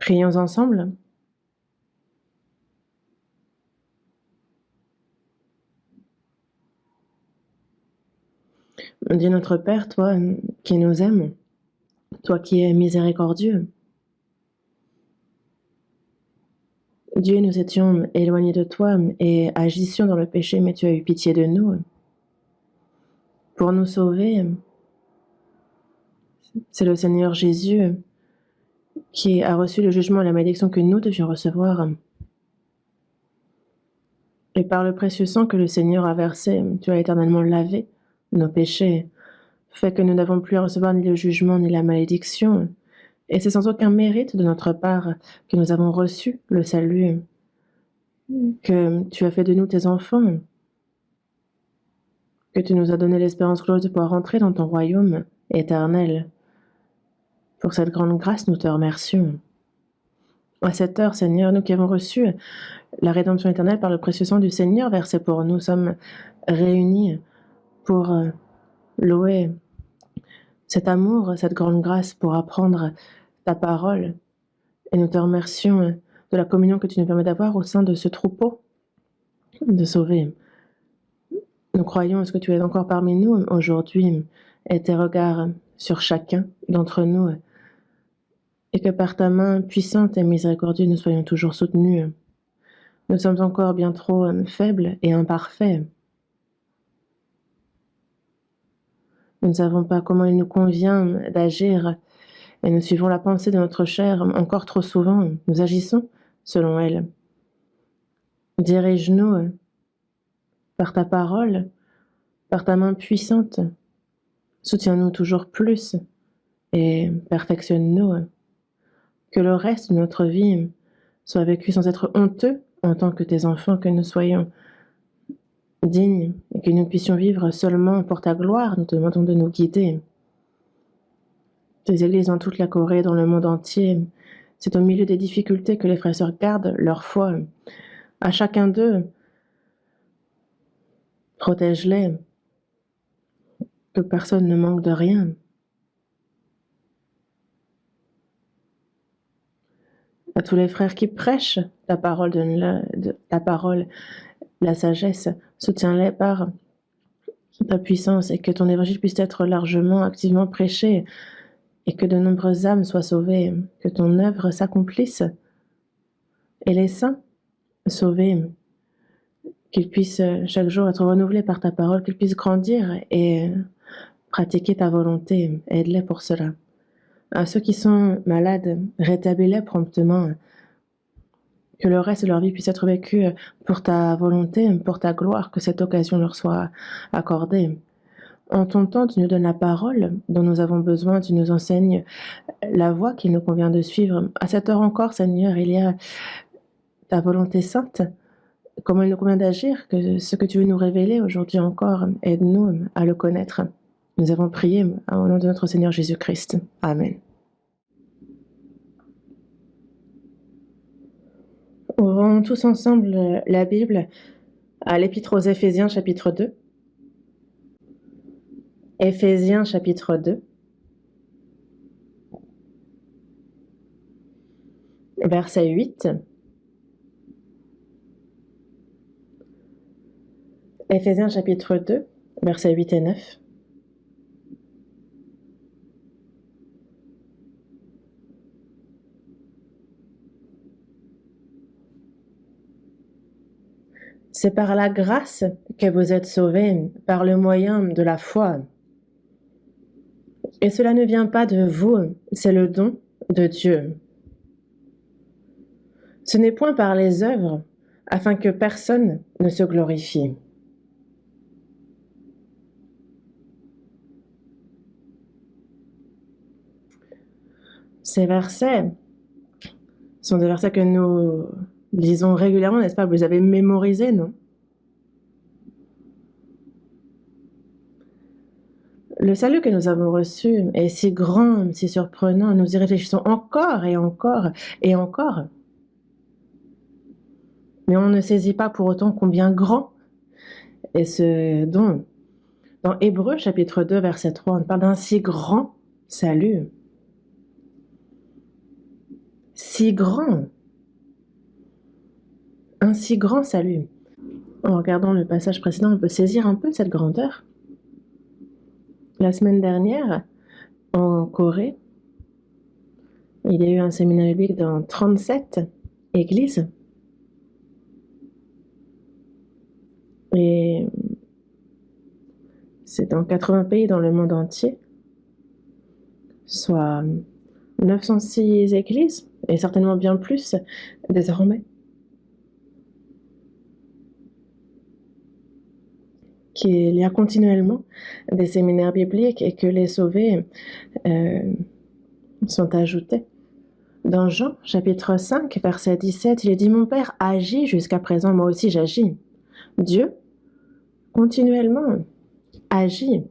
Prions ensemble. Dieu notre Père, toi qui nous aimes, toi qui es miséricordieux. Dieu, nous étions éloignés de toi et agissions dans le péché, mais tu as eu pitié de nous. Pour nous sauver, c'est le Seigneur Jésus qui a reçu le jugement et la malédiction que nous devions recevoir. Et par le précieux sang que le Seigneur a versé, tu as éternellement lavé nos péchés, fait que nous n'avons plus à recevoir ni le jugement ni la malédiction. Et c'est sans aucun mérite de notre part que nous avons reçu le salut, que tu as fait de nous tes enfants, que tu nous as donné l'espérance glorieuse de pouvoir entrer dans ton royaume éternel. Pour cette grande grâce, nous te remercions. À cette heure, Seigneur, nous qui avons reçu la rédemption éternelle par le précieux sang du Seigneur versé pour nous, sommes réunis pour louer cet amour, cette grande grâce, pour apprendre ta parole. Et nous te remercions de la communion que tu nous permets d'avoir au sein de ce troupeau de sauvés. Nous croyons à ce que tu es encore parmi nous aujourd'hui et tes regards sur chacun d'entre nous, et que par ta main puissante et miséricordieuse, nous soyons toujours soutenus. Nous sommes encore bien trop faibles et imparfaits. Nous ne savons pas comment il nous convient d'agir et nous suivons la pensée de notre chair encore trop souvent. Nous agissons selon elle. Dirige-nous par ta parole, par ta main puissante. Soutiens-nous toujours plus et perfectionne-nous. Que le reste de notre vie soit vécu sans être honteux en tant que tes enfants, que nous soyons dignes et que nous puissions vivre seulement pour ta gloire. Nous te demandons de nous guider. Tes églises dans toute la Corée, dans le monde entier, c'est au milieu des difficultés que les frères et sœurs gardent leur foi. À chacun d'eux, protège-les, que personne ne manque de rien. À tous les frères qui prêchent ta parole, ta parole, la sagesse, soutiens-les par ta puissance et que ton évangile puisse être largement, activement prêché et que de nombreuses âmes soient sauvées, que ton œuvre s'accomplisse et les saints sauvés, qu'ils puissent chaque jour être renouvelés par ta parole, qu'ils puissent grandir et pratiquer ta volonté. Aide-les pour cela. À ceux qui sont malades, rétablis-les promptement, que le reste de leur vie puisse être vécu pour ta volonté, pour ta gloire, que cette occasion leur soit accordée. En ton temps, tu nous donnes la parole dont nous avons besoin, tu nous enseignes la voie qu'il nous convient de suivre. À cette heure encore, Seigneur, il y a ta volonté sainte, comment il nous convient d'agir, que ce que tu veux nous révéler aujourd'hui encore, aide-nous à le connaître. Nous avons prié au nom de notre Seigneur Jésus-Christ. Amen. Ouvrons tous ensemble la Bible à l'Épître aux Éphésiens chapitre 2. Éphésiens chapitre 2. Verset 8. Éphésiens chapitre 2, versets 8 et 9. C'est par la grâce que vous êtes sauvés, par le moyen de la foi. Et cela ne vient pas de vous, c'est le don de Dieu. Ce n'est point par les œuvres, afin que personne ne se glorifie. Ces versets sont des versets que nous lisons régulièrement, n'est-ce pas? Vous les avez mémorisés, non? Le salut que nous avons reçu est si grand, si surprenant. Nous y réfléchissons encore et encore et encore. Mais on ne saisit pas pour autant combien grand est ce don. Dans Hébreux chapitre 2, verset 3, on parle d'un si grand salut. si grand, un si grand salut. En regardant le passage précédent, on peut saisir un peu cette grandeur. La semaine dernière, en Corée, il y a eu un séminaire biblique dans 37 églises. Et c'est dans 80 pays dans le monde entier, soit 906 églises, et certainement bien plus désormais, qu'il y a continuellement des séminaires bibliques et que les sauvés sont ajoutés. Dans Jean, chapitre 5, verset 17, il est dit « Mon Père agit jusqu'à présent, moi aussi j'agis ». Dieu, continuellement, agit.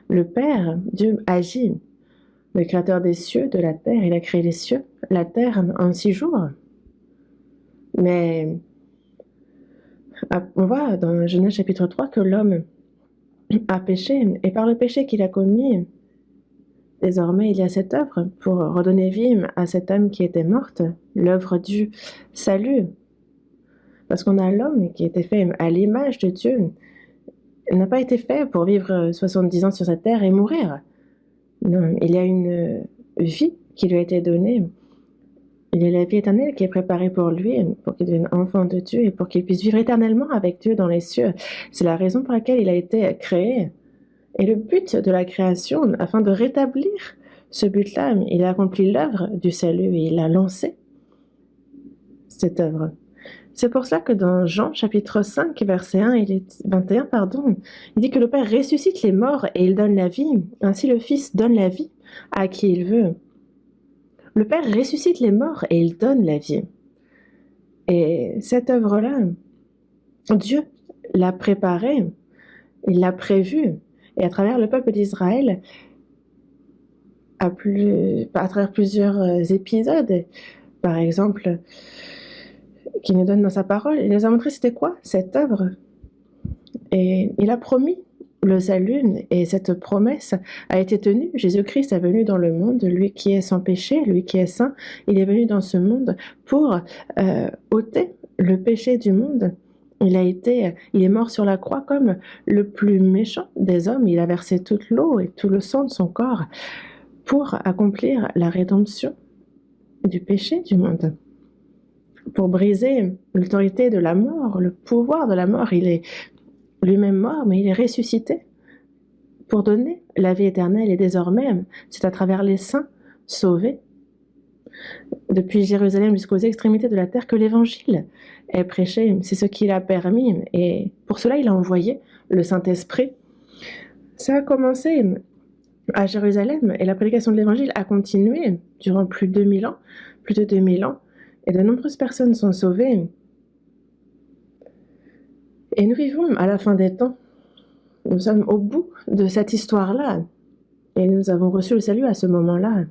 Le Père, Dieu agit. Le Créateur des cieux, de la terre, il a créé les cieux, la terre en 6 jours. Mais on voit dans Genèse chapitre 3 que l'homme a péché, et par le péché qu'il a commis, désormais il y a cette œuvre pour redonner vie à cette âme qui était morte, l'œuvre du salut. Parce qu'on a l'homme qui était fait à l'image de Dieu. Il n'a pas été fait pour vivre 70 ans sur cette terre et mourir. Non, il y a une vie qui lui a été donnée. Il y a la vie éternelle qui est préparée pour lui, pour qu'il devienne enfant de Dieu et pour qu'il puisse vivre éternellement avec Dieu dans les cieux. C'est la raison pour laquelle il a été créé. Et le but de la création, afin de rétablir ce but-là, il a accompli l'œuvre du salut et il a lancé cette œuvre. C'est pour cela que dans Jean chapitre 5, verset 21, il dit que le Père ressuscite les morts et il donne la vie. Ainsi le Fils donne la vie à qui il veut. Le Père ressuscite les morts et il donne la vie. Et cette œuvre-là, Dieu l'a préparée, il l'a prévue. Et à travers le peuple d'Israël, à travers plusieurs épisodes, par exemple, qu'il nous donne dans sa parole, il nous a montré c'était quoi cette œuvre. Et il a promis le salut, et cette promesse a été tenue. Jésus-Christ est venu dans le monde, lui qui est sans péché, lui qui est saint, il est venu dans ce monde pour ôter le péché du monde. Il est mort sur la croix comme le plus méchant des hommes. Il a versé toute l'eau et tout le sang de son corps pour accomplir la rédemption du péché du monde, pour briser l'autorité de la mort, le pouvoir de la mort. Il est lui-même mort, mais il est ressuscité pour donner la vie éternelle. Et désormais, c'est à travers les saints sauvés, depuis Jérusalem jusqu'aux extrémités de la terre, que l'évangile est prêché. C'est ce qu'il a permis. Et pour cela, il a envoyé le Saint-Esprit. Ça a commencé à Jérusalem et la prédication de l'évangile a continué durant plus de 2000 ans. Et de nombreuses personnes sont sauvées. Et nous vivons à la fin des temps. Nous sommes au bout de cette histoire-là. Et nous avons reçu le salut à ce moment-là.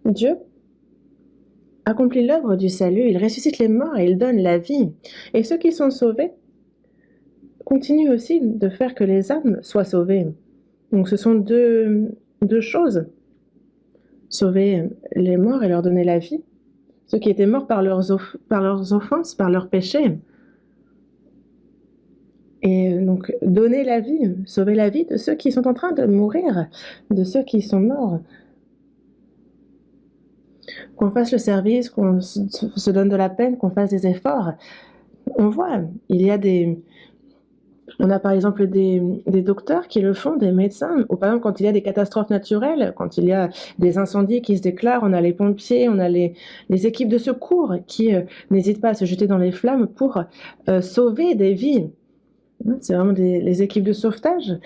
Dieu accomplit l'œuvre du salut, il ressuscite les morts et il donne la vie. Et ceux qui sont sauvés continuent aussi de faire que les âmes soient sauvées. Donc ce sont deux choses. Sauver les morts et leur donner la vie. Ceux qui étaient morts par leurs offenses, par leurs péchés. Et donc donner la vie, sauver la vie de ceux qui sont en train de mourir, de ceux qui sont morts. Qu'on fasse le service, qu'on se donne de la peine, qu'on fasse des efforts. On voit, on a par exemple des docteurs qui le font, des médecins, ou par exemple quand il y a des catastrophes naturelles, quand il y a des incendies qui se déclarent, on a les pompiers, on a les équipes de secours qui n'hésitent pas à se jeter dans les flammes pour sauver des vies. C'est vraiment les équipes de sauvetage.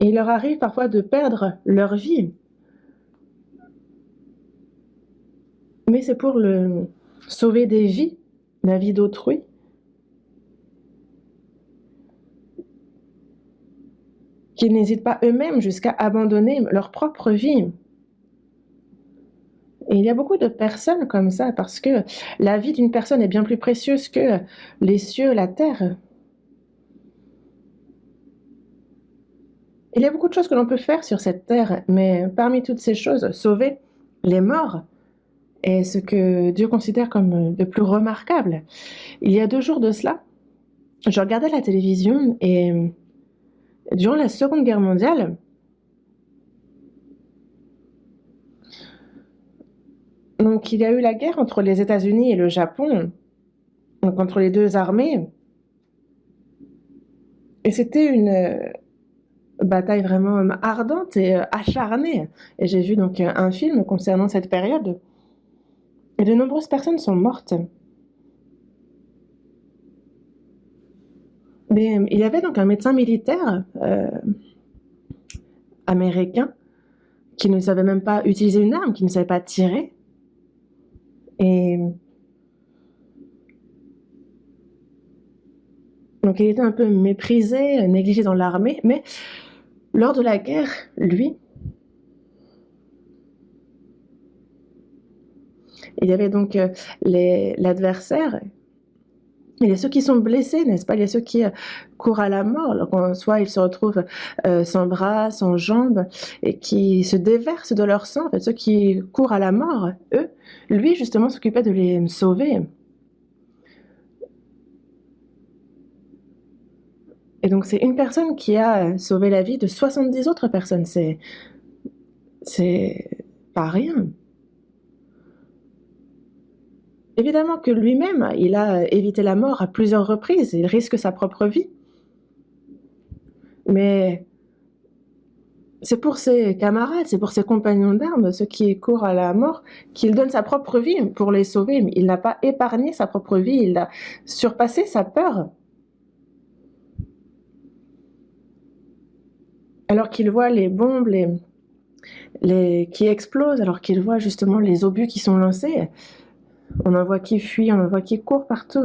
Et il leur arrive parfois de perdre leur vie. Mais c'est pour sauver des vies, la vie d'autrui. Qu'ils n'hésitent pas eux-mêmes jusqu'à abandonner leur propre vie. Et il y a beaucoup de personnes comme ça, parce que la vie d'une personne est bien plus précieuse que les cieux, la terre. Il y a beaucoup de choses que l'on peut faire sur cette terre, mais parmi toutes ces choses, sauver les morts est ce que Dieu considère comme de plus remarquable. Il y a 2 jours de cela, je regardais la télévision et durant la Seconde Guerre mondiale, donc il y a eu la guerre entre les États-Unis et le Japon, donc entre les 2 armées, et c'était une bataille vraiment ardente et acharnée. Et j'ai vu donc un film concernant cette période, et de nombreuses personnes sont mortes. Mais il y avait donc un médecin militaire américain qui ne savait même pas utiliser une arme, qui ne savait pas tirer. Et donc il était un peu méprisé, négligé dans l'armée, mais lors de la guerre, lui, il y avait donc l'adversaire. Il y a ceux qui sont blessés, n'est-ce pas? Il y a ceux qui courent à la mort, alors soit ils se retrouvent sans bras, sans jambes, et qui se déversent de leur sang. En fait, ceux qui courent à la mort, eux, lui justement s'occupait de les sauver. Et donc c'est une personne qui a sauvé la vie de 70 autres personnes. C'est pas rien. Évidemment que lui-même, il a évité la mort à plusieurs reprises, il risque sa propre vie. Mais c'est pour ses camarades, c'est pour ses compagnons d'armes, ceux qui courent à la mort, qu'il donne sa propre vie pour les sauver. Il n'a pas épargné sa propre vie, il a surpassé sa peur. Alors qu'il voit les bombes qui explosent, alors qu'il voit justement les obus qui sont lancés, on en voit qui fuient, on en voit qui courent partout.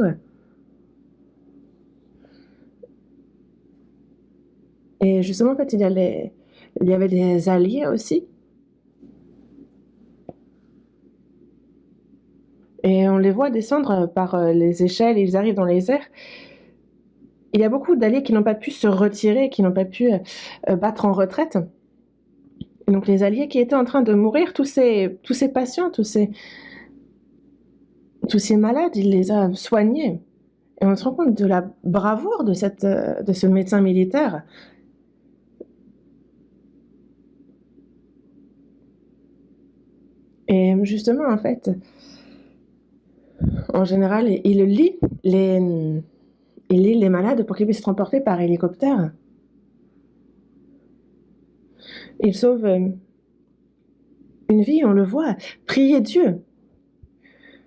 Et justement, en fait, il y avait des alliés aussi. Et on les voit descendre par les échelles, ils arrivent dans les airs. Il y a beaucoup d'alliés qui n'ont pas pu se retirer, qui n'ont pas pu battre en retraite. Et donc les alliés qui étaient en train de mourir, tous ces patients, tous ces malades, il les a soignés. Et on se rend compte de la bravoure de ce médecin militaire. Et justement, en fait, en général, il lit les malades pour qu'ils puissent être transportés par hélicoptère. Il sauve une vie, on le voit. Prier Dieu.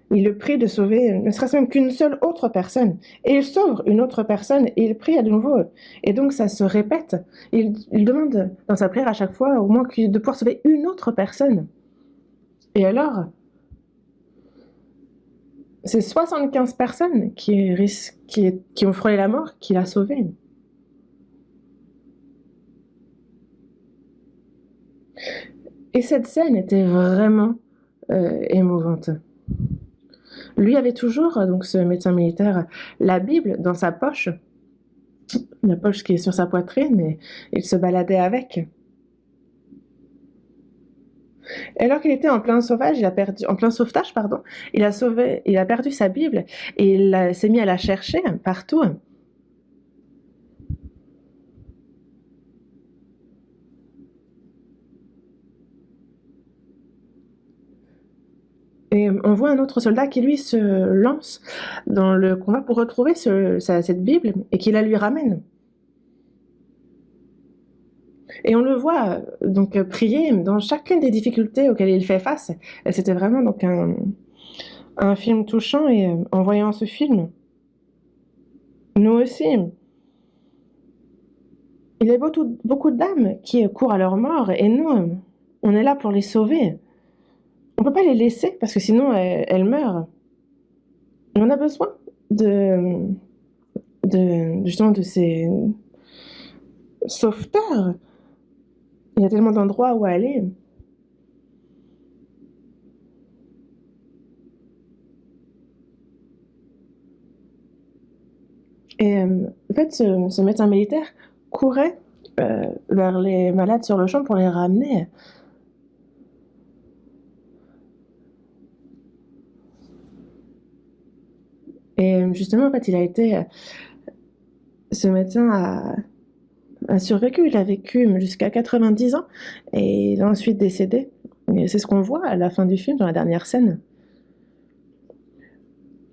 Il le prie de sauver, ne serait-ce même qu'une seule autre personne. Et il sauve une autre personne et il prie à nouveau. Et donc ça se répète. Il demande dans sa prière à chaque fois au moins de pouvoir sauver une autre personne. Et alors, c'est 75 personnes qui ont frôlé la mort qu'il a sauvées. Et cette scène était vraiment émouvante. Lui avait toujours, donc ce médecin militaire, la Bible dans sa poche, la poche qui est sur sa poitrine, et il se baladait avec. Et alors qu'il était en plein en plein sauvetage, pardon, il a perdu sa Bible et il s'est mis à la chercher partout. Et on voit un autre soldat qui, lui, se lance dans le combat pour retrouver cette Bible et qui la lui ramène. Et on le voit donc prier dans chacune des difficultés auxquelles il fait face. Et c'était vraiment donc un film touchant. Et en voyant ce film, nous aussi, il y a beaucoup d'âmes qui courent à leur mort et nous, on est là pour les sauver. On ne peut pas les laisser parce que sinon elles meurent. On a besoin de, justement de ces sauveteurs. Il y a tellement d'endroits où aller. Et en fait, ce médecin militaire courait vers les malades sur le champ pour les ramener. Et justement, en fait, ce médecin a survécu. Il a vécu jusqu'à 90 ans et il a ensuite décédé. Et c'est ce qu'on voit à la fin du film, dans la dernière scène.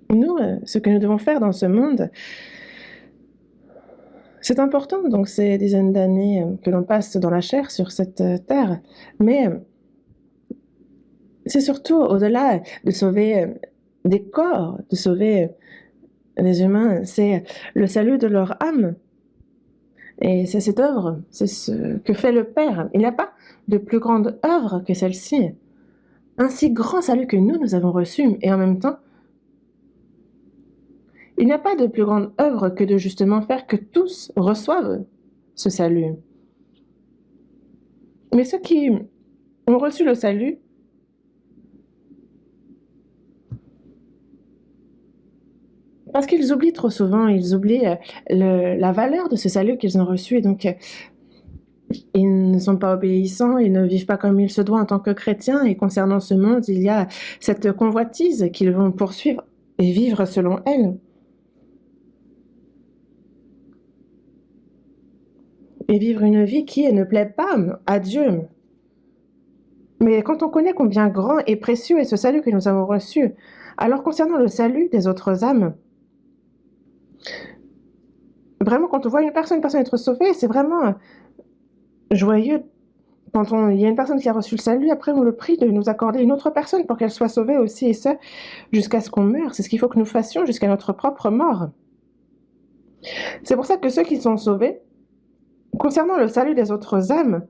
Nous, ce que nous devons faire dans ce monde, c'est important, donc ces dizaines d'années que l'on passe dans la chair sur cette terre, mais c'est surtout au-delà de sauver des corps, de sauver les humains, c'est le salut de leur âme. Et c'est cette œuvre, c'est ce que fait le Père. Il n'y a pas de plus grande œuvre que celle-ci. Un si grand salut que nous avons reçu, et en même temps, il n'y a pas de plus grande œuvre que de justement faire que tous reçoivent ce salut. Mais ceux qui ont reçu le salut, parce qu'ils oublient trop souvent, ils oublient la valeur de ce salut qu'ils ont reçu, et donc ils ne sont pas obéissants, ils ne vivent pas comme il se doit en tant que chrétiens, et concernant ce monde, il y a cette convoitise qu'ils vont poursuivre et vivre selon elle. Et vivre une vie qui ne plaît pas à Dieu. Mais quand on connaît combien grand et précieux est ce salut que nous avons reçu, alors concernant le salut des autres âmes, vraiment quand on voit une personne être sauvée, c'est vraiment joyeux. Quand il y a une personne qui a reçu le salut, après on le prie de nous accorder une autre personne pour qu'elle soit sauvée aussi, et ça, jusqu'à ce qu'on meure. C'est ce qu'il faut que nous fassions jusqu'à notre propre mort. C'est pour ça que ceux qui sont sauvés, concernant le salut des autres âmes,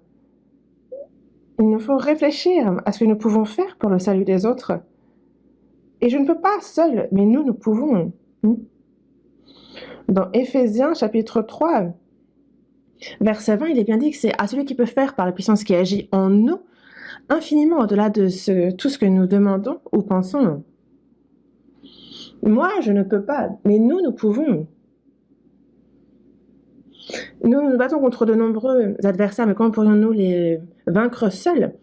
il nous faut réfléchir à ce que nous pouvons faire pour le salut des autres. Et je ne peux pas seul, mais nous pouvons. Dans Éphésiens chapitre 3, verset 20, il est bien dit que c'est à celui qui peut faire par la puissance qui agit en nous, infiniment au-delà de tout ce que nous demandons ou pensons. Moi, je ne peux pas, mais nous pouvons. Nous nous battons contre de nombreux adversaires, mais comment pourrions-nous les vaincre seuls?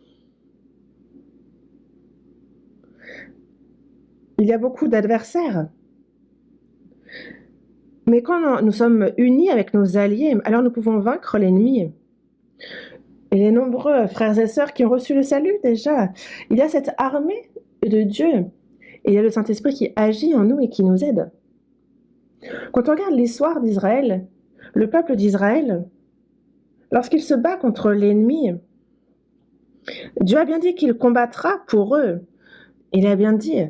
Il y a beaucoup d'adversaires. Mais quand nous sommes unis avec nos alliés, alors nous pouvons vaincre l'ennemi. Et les nombreux frères et sœurs qui ont reçu le salut déjà, il y a cette armée de Dieu. Et il y a le Saint-Esprit qui agit en nous et qui nous aide. Quand on regarde l'histoire d'Israël, le peuple d'Israël, lorsqu'il se bat contre l'ennemi, Dieu a bien dit qu'il combattra pour eux. Il a bien dit,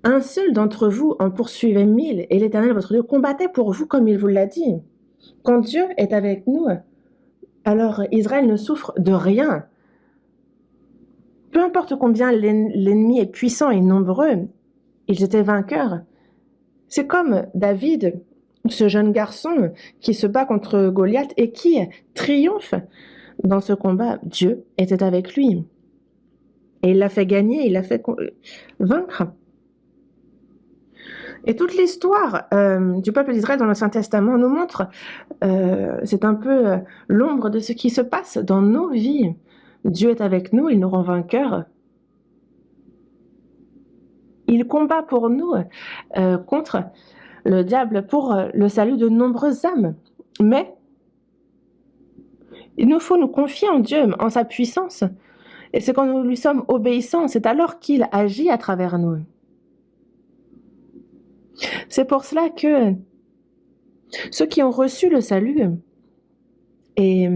un seul d'entre vous en poursuivait 1000, et l'Éternel, votre Dieu, combattait pour vous comme il vous l'a dit. Quand Dieu est avec nous, alors Israël ne souffre de rien. Peu importe combien l'ennemi est puissant et nombreux, ils étaient vainqueurs. C'est comme David, ce jeune garçon qui se bat contre Goliath et qui triomphe dans ce combat. Dieu était avec lui. Et il l'a fait gagner, il l'a fait vaincre. Et toute l'histoire du peuple d'Israël dans l'Ancien Testament nous montre, c'est un peu l'ombre de ce qui se passe dans nos vies. Dieu est avec nous, il nous rend vainqueurs. Il combat pour nous contre le diable, pour le salut de nombreuses âmes. Mais il nous faut nous confier en Dieu, en sa puissance. Et c'est quand nous lui sommes obéissants, c'est alors qu'il agit à travers nous. C'est pour cela que ceux qui ont reçu le salut et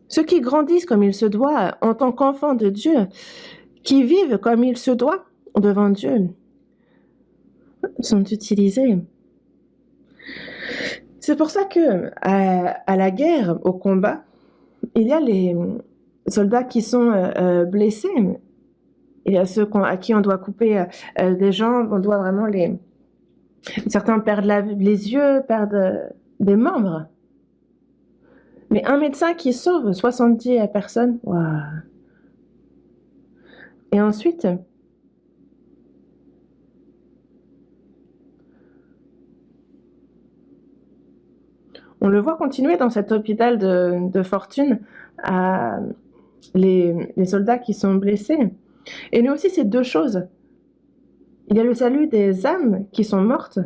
ceux qui grandissent comme il se doit en tant qu'enfants de Dieu, qui vivent comme il se doit devant Dieu, sont utilisés. C'est pour ça que à la guerre, au combat, il y a les soldats qui sont blessés. Il y a ceux à qui on doit couper des jambes, on doit vraiment certains perdent les yeux, perdent des membres. Mais un médecin qui sauve 70 personnes, waouh. Et ensuite, On le voit continuer dans cet hôpital de fortune à les soldats qui sont blessés. Et nous aussi, c'est deux choses. Il y a le salut des âmes qui sont mortes.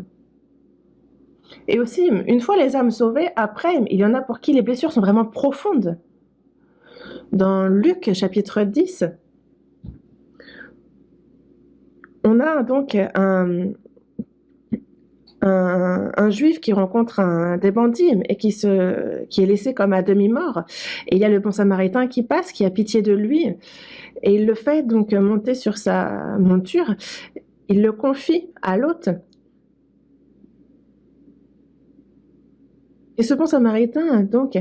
Et aussi, une fois les âmes sauvées, après, il y en a pour qui les blessures sont vraiment profondes. Dans Luc chapitre 10, on a donc un juif qui rencontre des bandits et qui est laissé comme à demi-mort. Et il y a le bon samaritain qui passe, qui a pitié de lui, et il le fait donc monter sur sa monture. Il le confie à l'hôte. Et ce bon samaritain, donc,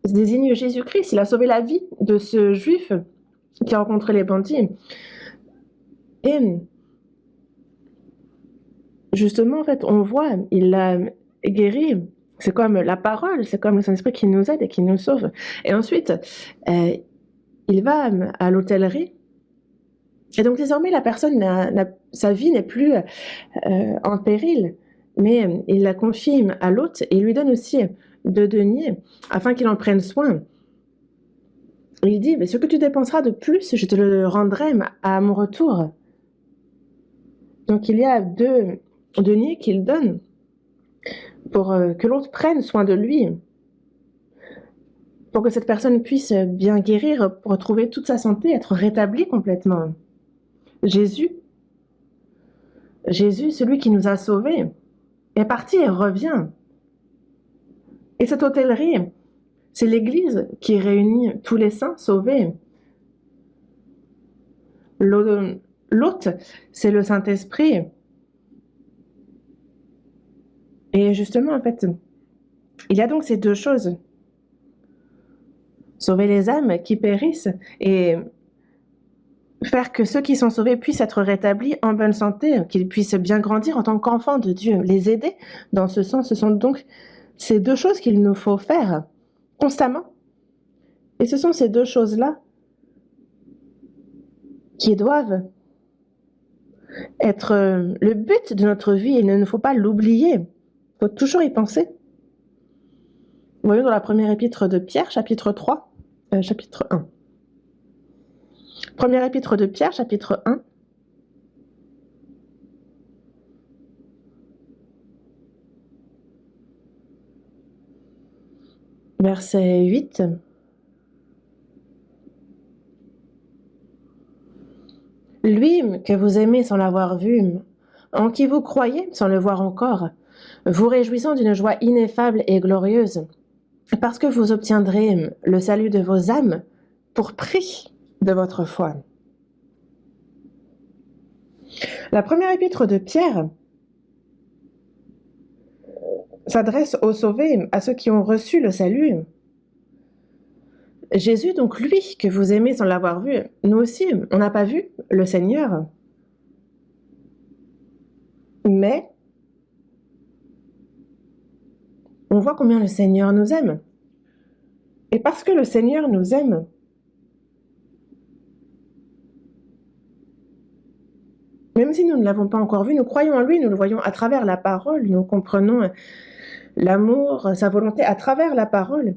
désigne Jésus-Christ. Il a sauvé la vie de ce juif qui a rencontré les bandits. Et justement, en fait, on voit, il l'a guéri. C'est comme la parole, c'est comme le Saint-Esprit qui nous aide et qui nous sauve. Et ensuite, il va à l'hôtellerie. Et donc désormais, la personne, sa vie n'est plus en péril, mais il la confie à l'hôte et il lui donne aussi 2 deniers afin qu'il en prenne soin. Il dit, mais ce que tu dépenseras de plus, je te le rendrai à mon retour. Donc il y a 2 deniers qu'il donne pour que l'autre prenne soin de lui, pour que cette personne puisse bien guérir, pour retrouver toute sa santé, être rétablie complètement. Jésus, celui qui nous a sauvés, est parti et revient. Et cette hôtellerie, c'est l'Église qui réunit tous les saints sauvés. L'hôte, c'est le Saint-Esprit. Et justement, en fait, il y a donc ces 2 choses. Sauver les âmes qui périssent et faire que ceux qui sont sauvés puissent être rétablis en bonne santé, qu'ils puissent bien grandir en tant qu'enfants de Dieu. Les aider dans ce sens, ce sont donc ces 2 choses qu'il nous faut faire constamment. Et ce sont ces 2 choses-là qui doivent être le but de notre vie. Il ne faut pas l'oublier. Il faut toujours y penser. Voyons dans la première épître de Pierre, chapitre 1. Première épître de Pierre, chapitre 1. Verset 8. Lui que vous aimez sans l'avoir vu, en qui vous croyez sans le voir encore, vous réjouissant d'une joie ineffable et glorieuse, parce que vous obtiendrez le salut de vos âmes pour prix de votre foi. La première épître de Pierre s'adresse aux sauvés, à ceux qui ont reçu le salut. Jésus, donc lui que vous aimez sans l'avoir vu, nous aussi, on n'a pas vu le Seigneur, mais on voit combien le Seigneur nous aime. Et parce que le Seigneur nous aime, même si nous ne l'avons pas encore vu, nous croyons en lui, nous le voyons à travers la parole, nous comprenons l'amour, sa volonté à travers la parole.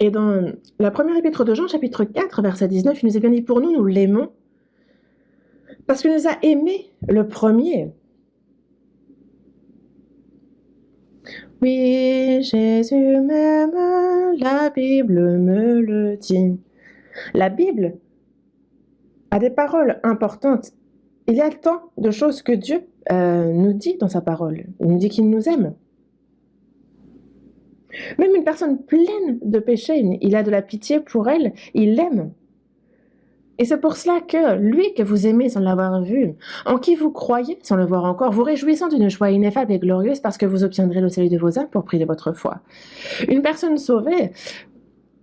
Et dans la première épître de Jean, chapitre 4, verset 19, il nous est bien dit, pour nous, nous l'aimons, parce qu'il nous a aimés le premier. Oui, Jésus m'aime, la Bible me le dit. La Bible a des paroles importantes. Il y a tant de choses que Dieu nous dit dans sa parole. Il nous dit qu'il nous aime. Même une personne pleine de péché, il a de la pitié pour elle, il l'aime. Et c'est pour cela que lui que vous aimez sans l'avoir vu, en qui vous croyez sans le voir encore, vous réjouissant d'une joie ineffable et glorieuse parce que vous obtiendrez le salut de vos âmes pour prix de votre foi. Une personne sauvée,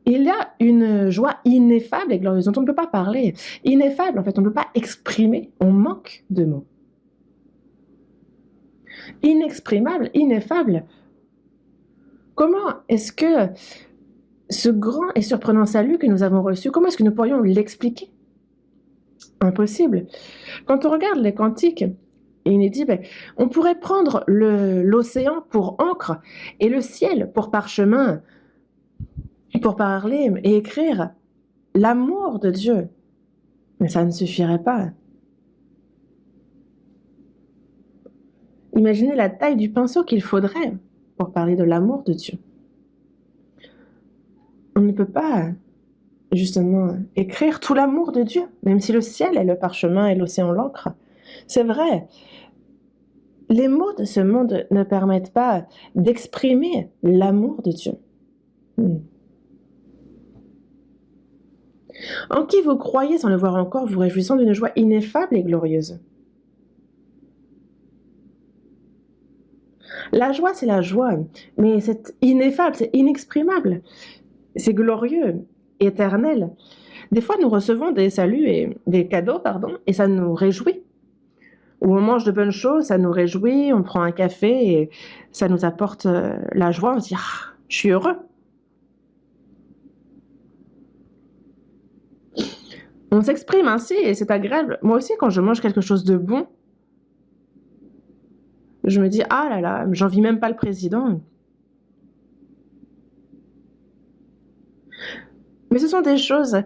il y a une joie ineffable et glorieuse dont on ne peut pas parler. Ineffable, en fait, on ne peut pas exprimer, on manque de mots. Inexprimable, ineffable. Comment est-ce que ce grand et surprenant salut que nous avons reçu, comment est-ce que nous pourrions l'expliquer? Impossible. Quand on regarde les cantiques, Et il est dit, on pourrait prendre l'océan pour encre et le ciel pour parchemin, pour parler et écrire l'amour de Dieu. Mais ça ne suffirait pas. Imaginez la taille du pinceau qu'il faudrait pour parler de l'amour de Dieu. On ne peut pas, justement, écrire tout l'amour de Dieu, même si le ciel est le parchemin et l'océan l'encre. C'est vrai, les mots de ce monde ne permettent pas d'exprimer l'amour de Dieu. En qui vous croyez sans le voir encore, vous réjouissant d'une joie ineffable et glorieuse. La joie, c'est la joie, mais c'est ineffable, c'est inexprimable, c'est glorieux, éternel. Des fois, nous recevons des saluts et des cadeaux, et ça nous réjouit. Ou on mange de bonnes choses, ça nous réjouit, on prend un café et ça nous apporte la joie, on se dit « Ah, je suis heureux ». On s'exprime ainsi et c'est agréable. Moi aussi, quand je mange quelque chose de bon, je me dis « Ah là là, j'envie même pas le président ». Mais ce sont des choses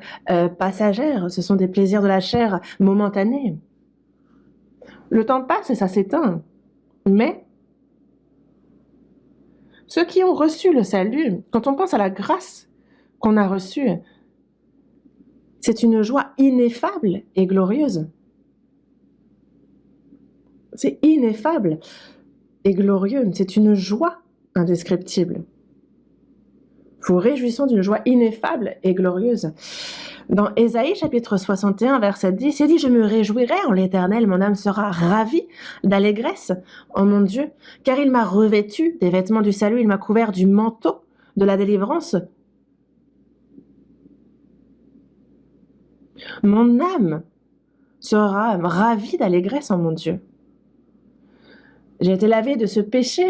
passagères, ce sont des plaisirs de la chair momentanés. Le temps passe et ça s'éteint. Mais ceux qui ont reçu le salut, quand on pense à la grâce qu'on a reçue, c'est une joie ineffable et glorieuse. C'est ineffable et glorieux. C'est une joie indescriptible. Vous réjouissons d'une joie ineffable et glorieuse. Dans Ésaïe chapitre 61, verset 10, il dit « Je me réjouirai en l'Éternel, mon âme sera ravie d'allégresse en mon Dieu, car il m'a revêtu des vêtements du salut, il m'a couvert du manteau de la délivrance. Mon âme sera ravie d'allégresse en mon Dieu. J'ai été lavé de ce péché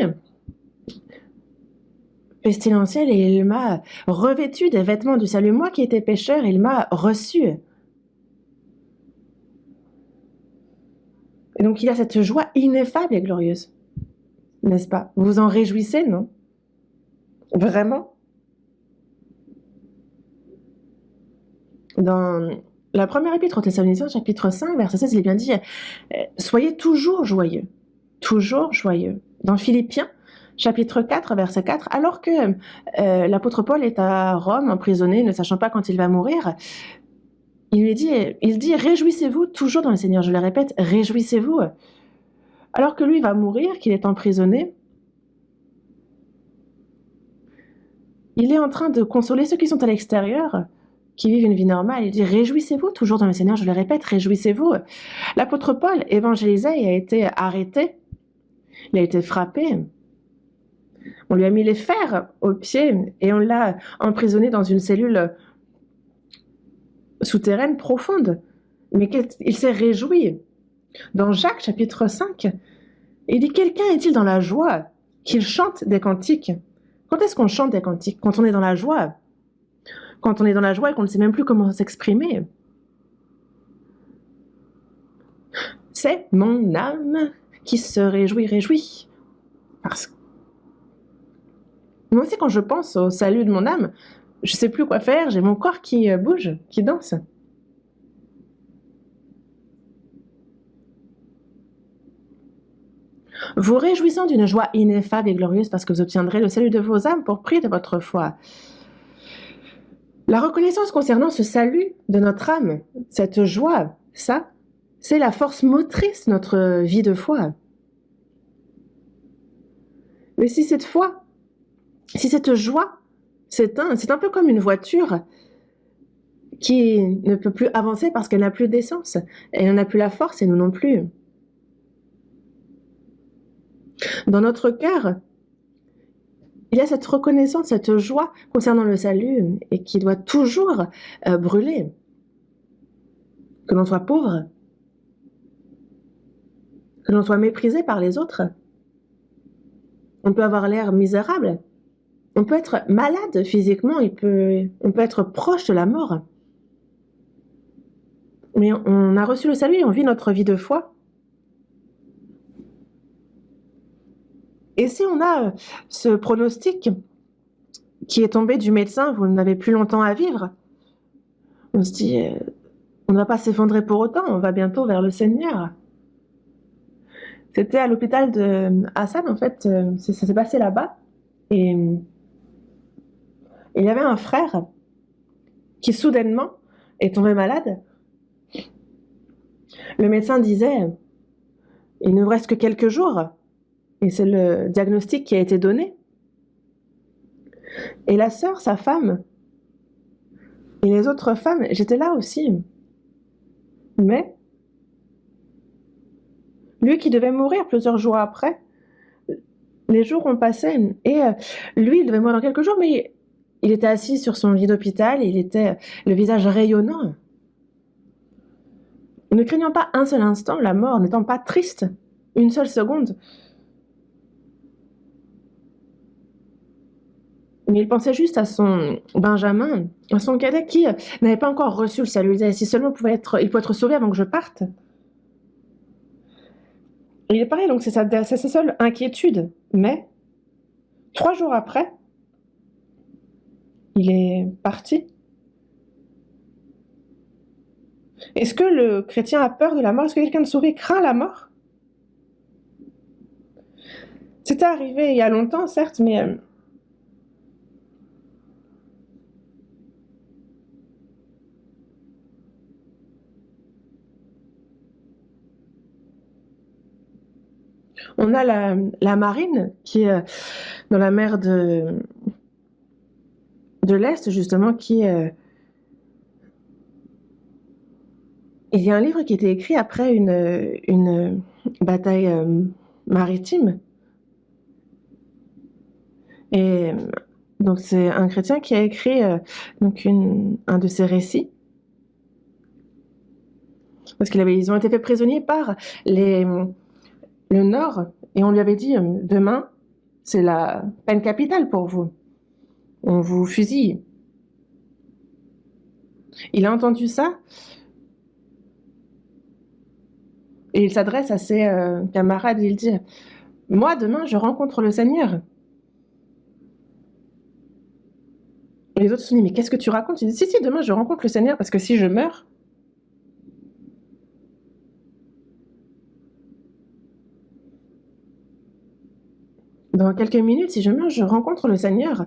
pestilentiel et il m'a revêtu des vêtements du salut. Moi qui étais pécheur, il m'a reçu. Et donc il y a cette joie ineffable et glorieuse, n'est-ce pas? Vous vous en réjouissez, non? Vraiment? Dans la première épître aux Thessaloniciens, chapitre 5, verset 16, il est bien dit « Soyez toujours joyeux. » Toujours joyeux. Dans Philippiens, chapitre 4, verset 4, alors que l'apôtre Paul est à Rome, emprisonné, ne sachant pas quand il va mourir, il dit « Réjouissez-vous toujours dans le Seigneur ». Je le répète, réjouissez-vous. Alors que lui va mourir, qu'il est emprisonné, il est en train de consoler ceux qui sont à l'extérieur, qui vivent une vie normale. Il dit « Réjouissez-vous toujours dans le Seigneur ». Je le répète, réjouissez-vous. L'apôtre Paul évangélisait et a été arrêté. Il a été frappé. On lui a mis les fers aux pieds et on l'a emprisonné dans une cellule souterraine profonde. Mais il s'est réjoui. Dans Jacques chapitre 5, il dit « Quelqu'un est-il dans la joie qu'il chante des cantiques ?» Quand est-ce qu'on chante des cantiques? Quand on est dans la joie. Quand on est dans la joie et qu'on ne sait même plus comment s'exprimer. C'est mon âme qui se réjouit. Parce que moi aussi, quand je pense au salut de mon âme, je ne sais plus quoi faire, j'ai mon corps qui bouge, qui danse. Vous réjouissant d'une joie ineffable et glorieuse parce que vous obtiendrez le salut de vos âmes pour prix de votre foi. La reconnaissance concernant ce salut de notre âme, cette joie, ça, c'est la force motrice de notre vie de foi. Mais si cette foi, si cette joie s'éteint, c'est un peu comme une voiture qui ne peut plus avancer parce qu'elle n'a plus d'essence. Elle n'en a plus la force et nous non plus. Dans notre cœur, il y a cette reconnaissance, cette joie concernant le salut et qui doit toujours brûler. Que l'on soit pauvre, que l'on soit méprisé par les autres. On peut avoir l'air misérable. On peut être malade physiquement, on peut être proche de la mort. Mais on a reçu le salut et on vit notre vie de foi. Et si on a ce pronostic qui est tombé du médecin, vous n'avez plus longtemps à vivre, on se dit, on ne va pas s'effondrer pour autant, on va bientôt vers le Seigneur. C'était à l'hôpital de Hassan, en fait, ça s'est passé là-bas. Et il y avait un frère qui soudainement est tombé malade. Le médecin disait, il ne vous reste que quelques jours. Et c'est le diagnostic qui a été donné. Et la sœur, sa femme, et les autres femmes, j'étais là aussi. Mais lui qui devait mourir plusieurs jours après, les jours ont passé. Et lui, il devait mourir dans quelques jours, mais il était assis sur son lit d'hôpital, il était le visage rayonnant. Ne craignant pas un seul instant la mort, n'étant pas triste une seule seconde. Mais il pensait juste à son Benjamin, à son cadet qui n'avait pas encore reçu le salut. Il disait, si seulement il peut être sauvé avant que je parte. Il est pareil, donc c'est sa seule inquiétude. Mais 3 jours après, il est parti. Est-ce que le chrétien a peur de la mort? Est-ce que quelqu'un de sauvé craint la mort? C'était arrivé il y a longtemps, certes, mais on a la marine qui est dans la mer de l'Est, justement, qui il y a un livre qui a été écrit après une bataille maritime. Et donc c'est un chrétien qui a écrit donc un de ses récits. Parce ils ont été faits prisonniers par le Nord, et on lui avait dit, demain, c'est la peine capitale pour vous. On vous fusille. Il a entendu ça, et il s'adresse à ses camarades, et il dit, moi, demain, je rencontre le Seigneur. Et les autres se sont dit, mais qu'est-ce que tu racontes? Il dit, si, demain, je rencontre le Seigneur, parce que si je meurs, dans quelques minutes, si je meurs, je rencontre le Seigneur.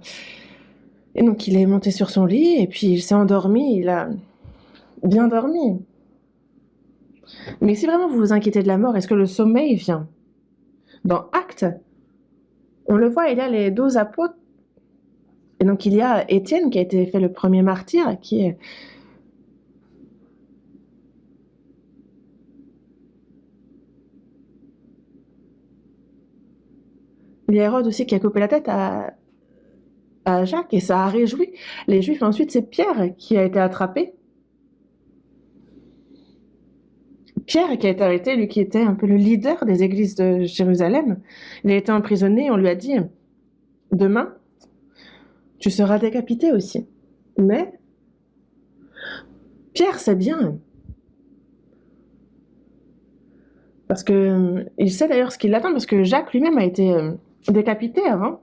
Et donc, il est monté sur son lit, et puis il s'est endormi, il a bien dormi. Mais si vraiment vous vous inquiétez de la mort, est-ce que le sommeil vient? Dans Actes, on le voit, il y a les 12 apôtres. Et donc, il y a Étienne qui a été fait le premier martyr, qui est... Il y a Hérode aussi qui a coupé la tête à Jacques, et ça a réjoui les Juifs. Ensuite, c'est Pierre qui a été attrapé. Pierre qui a été arrêté, lui qui était un peu le leader des églises de Jérusalem. Il a été emprisonné, on lui a dit, demain, tu seras décapité aussi. Mais Pierre sait bien, parce que il sait d'ailleurs ce qui l'attend, parce que Jacques lui-même a été décapité avant.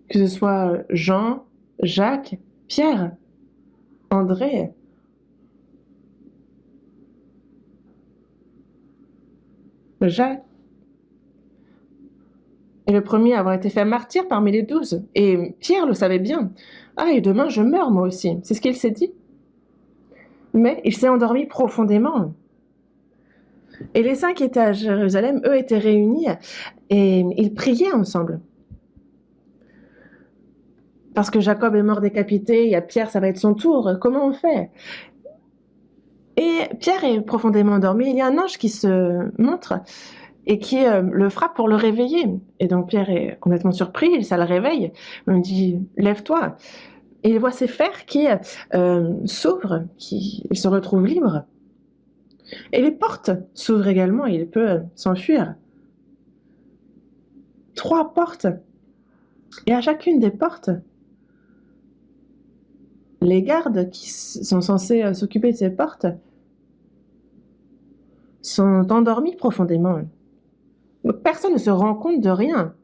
Que ce soit Jean, Jacques, Pierre, André. Jacques est le premier à avoir été fait martyr parmi les 12. Et Pierre le savait bien. Ah, et demain je meurs moi aussi. C'est ce qu'il s'est dit. Mais il s'est endormi profondément. Et les saints qui étaient à Jérusalem, eux, étaient réunis et ils priaient ensemble. Parce que Jacob est mort décapité, il y a Pierre, ça va être son tour. Comment on fait? Et Pierre est profondément endormi. Il y a un ange qui se montre et qui le frappe pour le réveiller. Et donc Pierre est complètement surpris, ça le réveille. On lui dit, lève-toi. Et il voit ses fers qui s'ouvrent, il se retrouve libre. Et les portes s'ouvrent également, et il peut s'enfuir. 3 portes. Et à chacune des portes, les gardes qui sont censés s'occuper de ces portes sont endormis profondément. Donc, personne ne se rend compte de rien.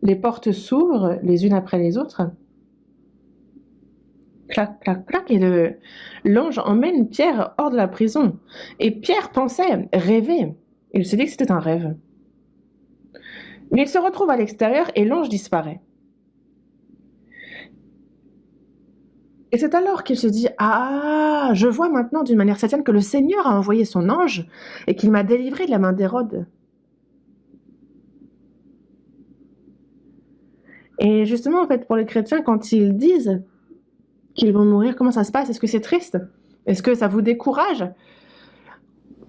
Les portes s'ouvrent les unes après les autres. Clac, clac, clac, et l'ange emmène Pierre hors de la prison. Et Pierre pensait, rêver. Il se dit que c'était un rêve. Mais il se retrouve à l'extérieur et l'ange disparaît. Et c'est alors qu'il se dit, ah, je vois maintenant d'une manière certaine que le Seigneur a envoyé son ange et qu'il m'a délivré de la main d'Hérode. Et justement, en fait, pour les chrétiens, quand ils disent qu'ils vont mourir, comment ça se passe? Est-ce que c'est triste? Est-ce que ça vous décourage?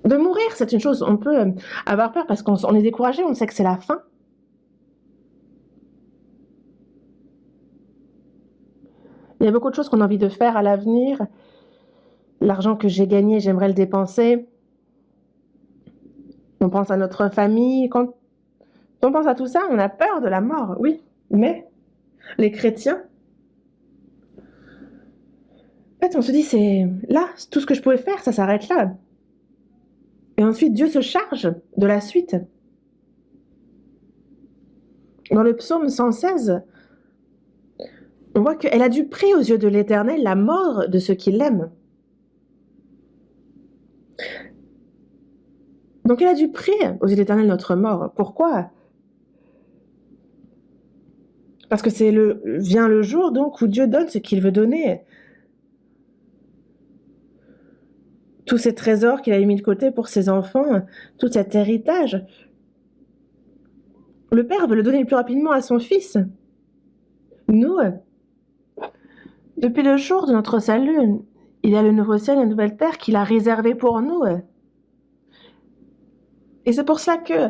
De mourir, c'est une chose, on peut avoir peur parce qu'on est découragé, on sait que c'est la fin. Il y a beaucoup de choses qu'on a envie de faire à l'avenir. L'argent que j'ai gagné, j'aimerais le dépenser. On pense à notre famille. Quand on pense à tout ça, on a peur de la mort, oui. Mais les chrétiens, en fait, on se dit, c'est là, tout ce que je pouvais faire, ça s'arrête là. Et ensuite, Dieu se charge de la suite. Dans le psaume 116, on voit qu'elle a du prix aux yeux de l'Éternel la mort de ceux qui l'aiment. Donc elle a du prix aux yeux de l'Éternel notre mort. Pourquoi? Parce que vient le jour donc où Dieu donne ce qu'il veut donner. Tous ces trésors qu'il a mis de côté pour ses enfants, tout cet héritage. Le Père veut le donner le plus rapidement à son Fils. Nous, depuis le jour de notre salut, il y a le nouveau ciel et la nouvelle terre qu'il a réservé pour nous. Et c'est pour ça que,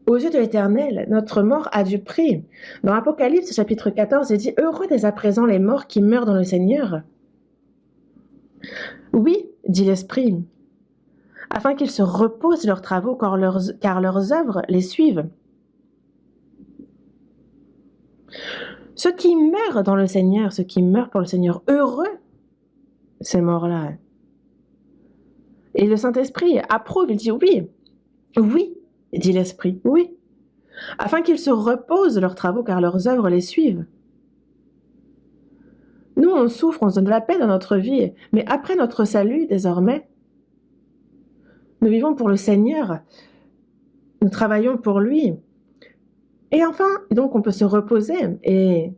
aux yeux de l'Éternel, notre mort a du prix. Dans Apocalypse, chapitre 14, il dit « Heureux dès à présent les morts qui meurent dans le Seigneur. » Oui, dit l'Esprit, afin qu'ils se reposent leurs travaux, car leurs œuvres les suivent. Ceux qui meurent dans le Seigneur, ceux qui meurent pour le Seigneur, heureux, ces morts-là. Et le Saint-Esprit approuve, il dit oui, oui, dit l'Esprit, oui, afin qu'ils se reposent leurs travaux, car leurs œuvres les suivent. Nous, on souffre, on se donne de la peine dans notre vie, mais après notre salut, désormais, nous vivons pour le Seigneur, nous travaillons pour lui. Et enfin, donc on peut se reposer et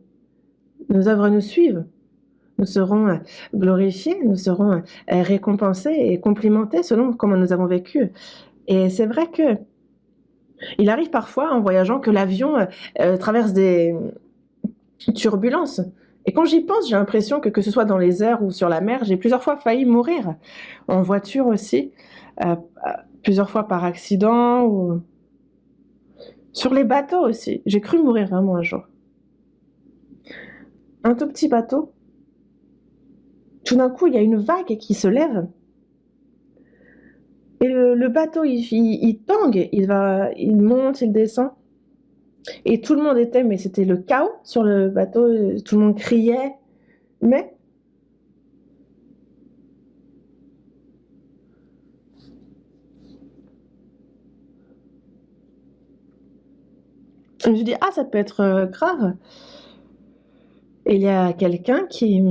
nos œuvres nous suivent. Nous serons glorifiés, nous serons récompensés et complimentés selon comment nous avons vécu. Et c'est vrai que il arrive parfois en voyageant que l'avion traverse des turbulences. Et quand j'y pense, j'ai l'impression que ce soit dans les airs ou sur la mer, j'ai plusieurs fois failli mourir. En voiture aussi, plusieurs fois par accident ou sur les bateaux aussi. J'ai cru mourir vraiment un jour. Un tout petit bateau. Tout d'un coup, il y a une vague qui se lève. Et le bateau, il tangue, il monte, il descend. Et tout le monde mais c'était le chaos sur le bateau, tout le monde criait. Mais je me suis dit, ah, ça peut être grave. Et il y a quelqu'un qui...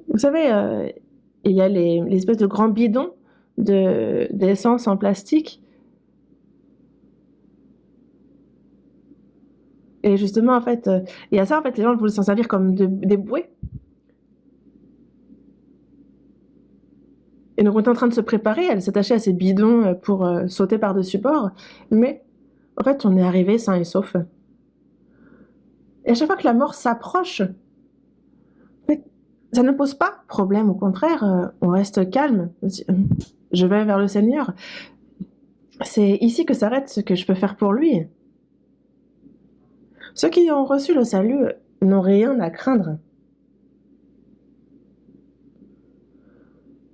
Vous savez, il y a les espèces de grands bidons d'essence en plastique. Et justement, en fait, il y a ça, en fait, les gens voulaient s'en servir comme des bouées. Et donc, on était en train de se préparer, elle s'attachait à ces bidons pour sauter par-dessus bord. Mais, en fait, on est arrivé sain et sauf. Et à chaque fois que la mort s'approche, en fait, ça ne pose pas problème. Au contraire, on reste calme. Je vais vers le Seigneur. C'est ici que s'arrête ce que je peux faire pour lui. Ceux qui ont reçu le salut n'ont rien à craindre.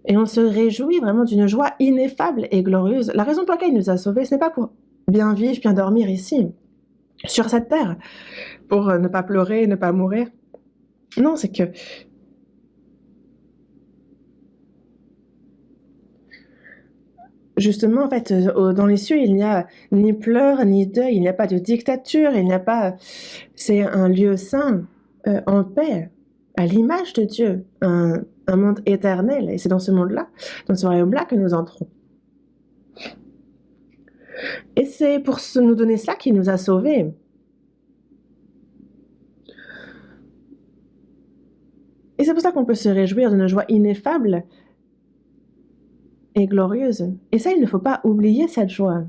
Et on se réjouit vraiment d'une joie ineffable et glorieuse. La raison pour laquelle il nous a sauvés, ce n'est pas pour bien vivre, bien dormir ici, sur cette terre, pour ne pas pleurer, ne pas mourir. Non, c'est que justement, en fait, dans les cieux, il n'y a ni pleurs, ni deuil, il n'y a pas de dictature, il n'y a pas... C'est un lieu saint, en paix, à l'image de Dieu, un monde éternel. Et c'est dans ce monde-là, dans ce royaume-là que nous entrons. Et c'est pour nous donner cela qu'il nous a sauvés. Et c'est pour ça qu'on peut se réjouir d'une joie ineffable et glorieuse. Et ça, il ne faut pas oublier cette joie.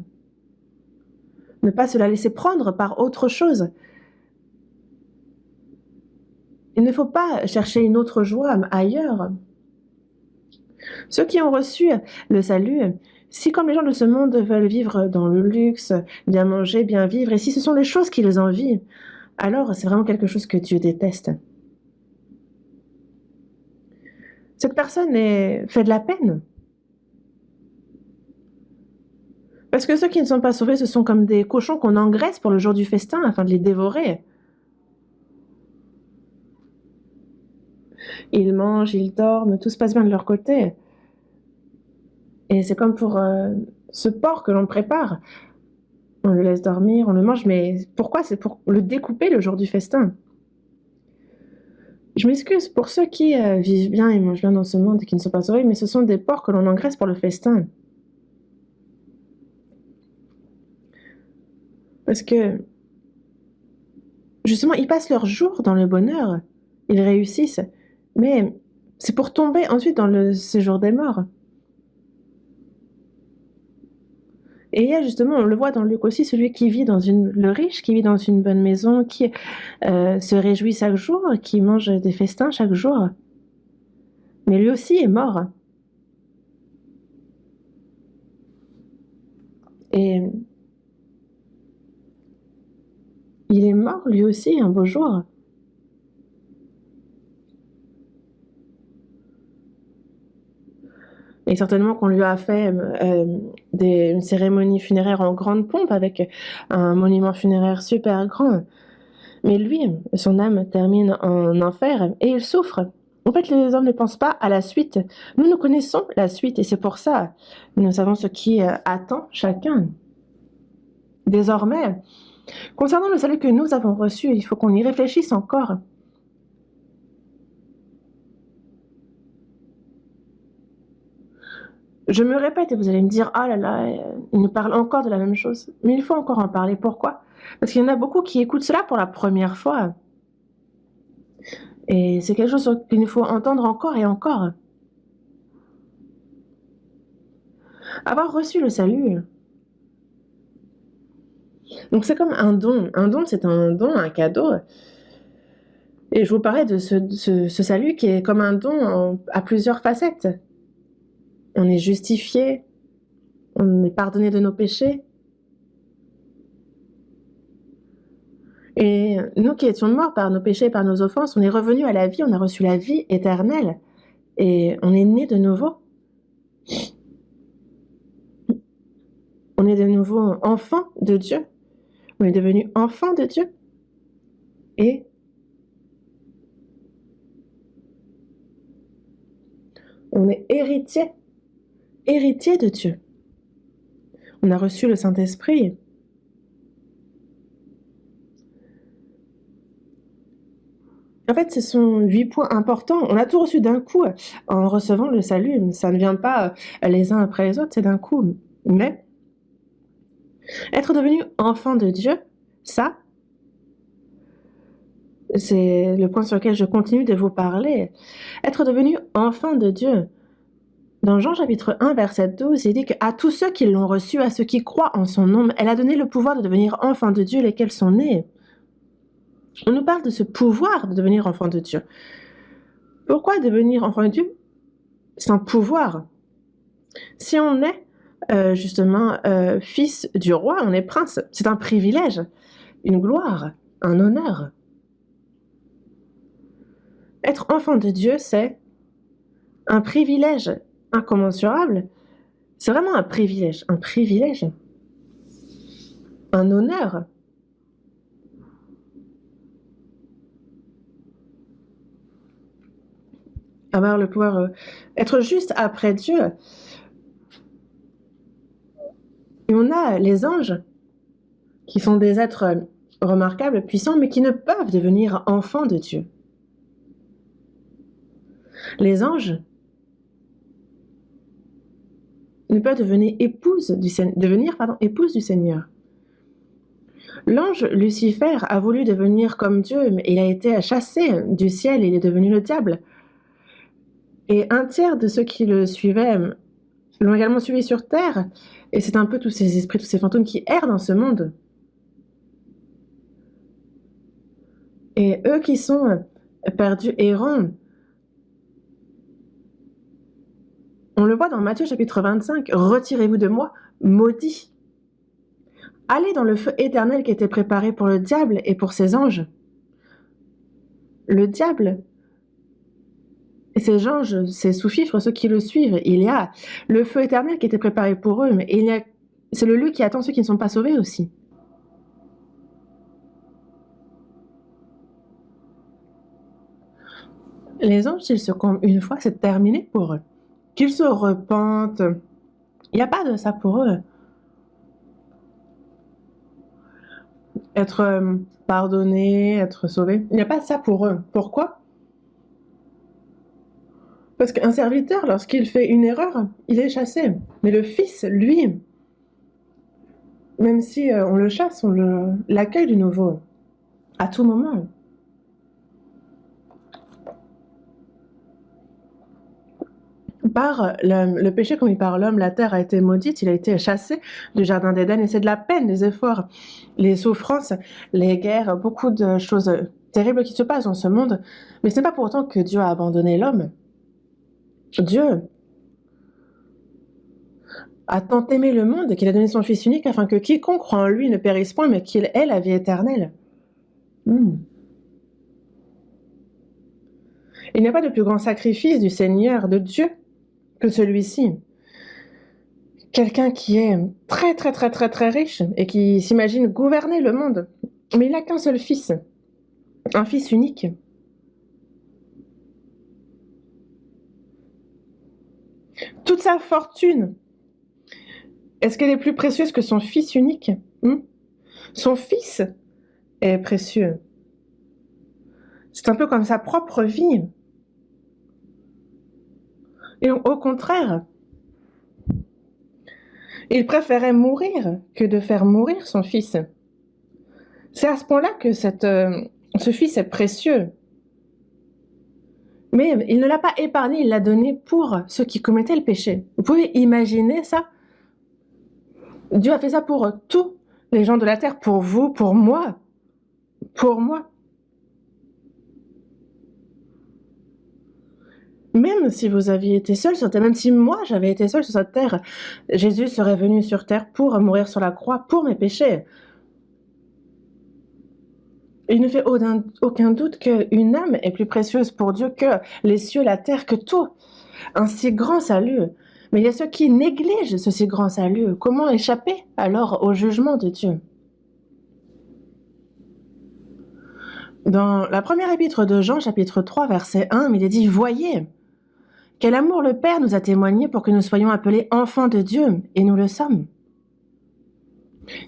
Ne pas se la laisser prendre par autre chose. Il ne faut pas chercher une autre joie ailleurs. Ceux qui ont reçu le salut, si comme les gens de ce monde veulent vivre dans le luxe, bien manger, bien vivre, et si ce sont les choses qu'ils envient, alors c'est vraiment quelque chose que Dieu déteste. Cette personne fait de la peine. Parce que ceux qui ne sont pas sauvés, ce sont comme des cochons qu'on engraisse pour le jour du festin afin de les dévorer. Ils mangent, ils dorment, tout se passe bien de leur côté. Et c'est comme pour ce porc que l'on prépare. On le laisse dormir, on le mange, mais pourquoi? C'est pour le découper le jour du festin. Je m'excuse pour ceux qui vivent bien et mangent bien dans ce monde et qui ne sont pas sauvés, mais ce sont des porcs que l'on engraisse pour le festin. Parce que, justement, ils passent leur jour dans le bonheur, ils réussissent, mais c'est pour tomber ensuite dans le séjour des morts. Et il y a justement, on le voit dans Luc aussi, celui qui vit le riche qui vit dans une bonne maison, qui se réjouit chaque jour, qui mange des festins chaque jour. Mais lui aussi est mort. Et il est mort lui aussi un beau jour. Et certainement qu'on lui a fait une cérémonie funéraire en grande pompe avec un monument funéraire super grand. Mais lui, son âme termine en enfer et il souffre. En fait, les hommes ne pensent pas à la suite. Nous connaissons la suite et c'est pour ça. Nous savons ce qui attend chacun. Désormais, concernant le salut que nous avons reçu, il faut qu'on y réfléchisse encore. Je me répète et vous allez me dire, ah là là, il nous parle encore de la même chose. Mais il faut encore en parler. Pourquoi? Parce qu'il y en a beaucoup qui écoutent cela pour la première fois. Et c'est quelque chose qu'il nous faut entendre encore et encore. Avoir reçu le salut. Donc c'est comme un don. Un don, c'est un don, un cadeau. Et je vous parlais de ce salut qui est comme un don à plusieurs facettes. On est justifié, on est pardonné de nos péchés. Et nous qui étions morts par nos péchés et par nos offenses, on est revenus à la vie, on a reçu la vie éternelle. Et on est né de nouveau. On est de nouveau enfant de Dieu. On est devenu enfant de Dieu. Et on est héritier de Dieu. On a reçu le Saint-Esprit. En fait, ce sont 8 points importants. On a tout reçu d'un coup en recevant le salut. Ça ne vient pas les uns après les autres, c'est d'un coup. Mais être devenu enfant de Dieu, ça, c'est le point sur lequel je continue de vous parler. Être devenu enfant de Dieu. Dans Jean chapitre 1, verset 12, il dit qu'à tous ceux qui l'ont reçu, à ceux qui croient en son nom, elle a donné le pouvoir de devenir enfants de Dieu, lesquels sont nés. On nous parle de ce pouvoir de devenir enfant de Dieu. Pourquoi devenir enfant de Dieu? C'est un pouvoir. Si on est justement fils du roi, on est prince, c'est un privilège, une gloire, un honneur. Être enfant de Dieu, c'est un privilège incommensurable. C'est vraiment un privilège, un honneur. Avoir le pouvoir, être juste après Dieu. Et on a les anges, qui sont des êtres remarquables, puissants, mais qui ne peuvent devenir enfants de Dieu. Les anges ne peuvent devenir épouses du Seigneur. L'ange Lucifer a voulu devenir comme Dieu, mais il a été chassé du ciel, il est devenu le diable. Et un tiers de ceux qui le suivaient l'ont également suivi sur terre. Et c'est un peu tous ces esprits, tous ces fantômes qui errent dans ce monde. Et eux qui sont perdus, errants, on le voit dans Matthieu chapitre 25, « Retirez-vous de moi, maudits !» Allez dans le feu éternel qui était préparé pour le diable et pour ses anges. Le diable et ses anges, ses sous-fifres, ceux qui le suivent, il y a le feu éternel qui était préparé pour eux, mais c'est le lieu qui attend ceux qui ne sont pas sauvés aussi. Les anges, s'ils se condamnent une fois, c'est terminé pour eux. Qu'ils se repentent, il n'y a pas de ça pour eux. Être pardonné, être sauvé, il n'y a pas de ça pour eux. Pourquoi ? Parce qu'un serviteur, lorsqu'il fait une erreur, il est chassé. Mais le fils, lui, même si on le chasse, on l'accueille de nouveau, à tout moment. Par le péché commis par l'homme, la terre a été maudite, il a été chassé du jardin d'Éden, et c'est de la peine, les efforts, les souffrances, les guerres, beaucoup de choses terribles qui se passent dans ce monde. Mais ce n'est pas pour autant que Dieu a abandonné l'homme. Dieu a tant aimé le monde qu'il a donné son Fils unique afin que quiconque croit en lui ne périsse point, mais qu'il ait la vie éternelle. Il n'y a pas de plus grand sacrifice du Seigneur, de Dieu, que celui-ci. Quelqu'un qui est très très très très très riche et qui s'imagine gouverner le monde, mais il n'a qu'un seul fils, un fils unique. Toute sa fortune, est-ce qu'elle est plus précieuse que son fils unique ? Son fils est précieux. C'est un peu comme sa propre vie. Et au contraire, il préférait mourir que de faire mourir son fils. C'est à ce point-là que ce fils est précieux. Mais il ne l'a pas épargné, il l'a donné pour ceux qui commettaient le péché. Vous pouvez imaginer ça ? Dieu a fait ça pour tous les gens de la terre, pour vous, pour moi. Pour moi. Même si vous aviez été seul sur terre, même si moi j'avais été seul sur cette terre, Jésus serait venu sur terre pour mourir sur la croix pour mes péchés. Il ne fait aucun doute qu'une âme est plus précieuse pour Dieu que les cieux, la terre, que tout. Un si grand salut. Mais il y a ceux qui négligent ce si grand salut. Comment échapper alors au jugement de Dieu ? Dans la première épître de Jean, chapitre 3, verset 1, il est dit « Voyez, quel amour le Père nous a témoigné pour que nous soyons appelés enfants de Dieu, et nous le sommes. »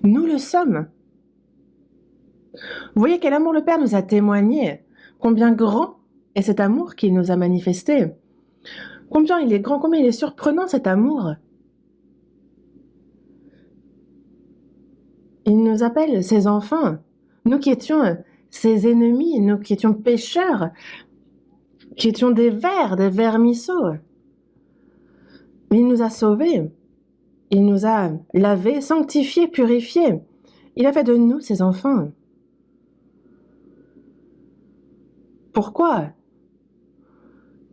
Nous le sommes. Vous voyez quel amour le Père nous a témoigné, combien grand est cet amour qu'il nous a manifesté, combien il est grand, combien il est surprenant cet amour. Il nous appelle ses enfants, nous qui étions ses ennemis, nous qui étions pécheurs, qui étions des vers, des vermisseaux. Mais il nous a sauvés, il nous a lavés, sanctifiés, purifiés. Il a fait de nous ses enfants. Pourquoi ?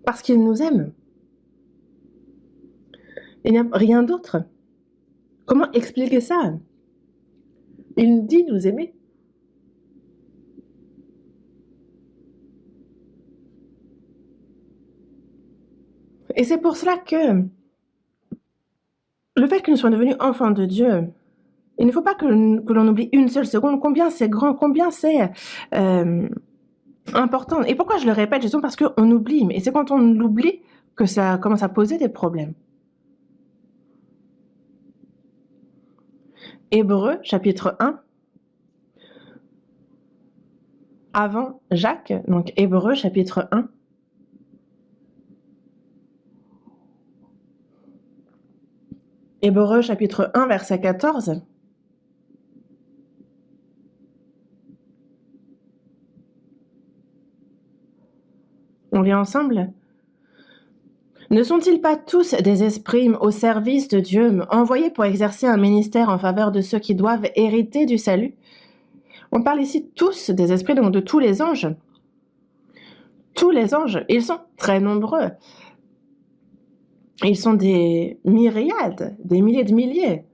Parce qu'il nous aime. Il n'y a rien d'autre. Comment expliquer ça ? Il dit nous aimer. Et c'est pour cela que le fait que nous soyons devenus enfants de Dieu, il ne faut pas que l'on oublie une seule seconde combien c'est grand, combien c'est important. Et pourquoi je le répète, justement parce qu'on oublie. Et c'est quand on l'oublie que ça commence à poser des problèmes. Hébreux, chapitre 1, avant Jacques, donc Hébreux, chapitre 1. Hébreux, chapitre 1, verset 14. On lit ensemble. Ne sont-ils pas tous des esprits au service de Dieu, envoyés pour exercer un ministère en faveur de ceux qui doivent hériter du salut? On parle ici tous des esprits, donc de tous les anges. Tous les anges, ils sont très nombreux. Ils sont des myriades, des milliers de milliers,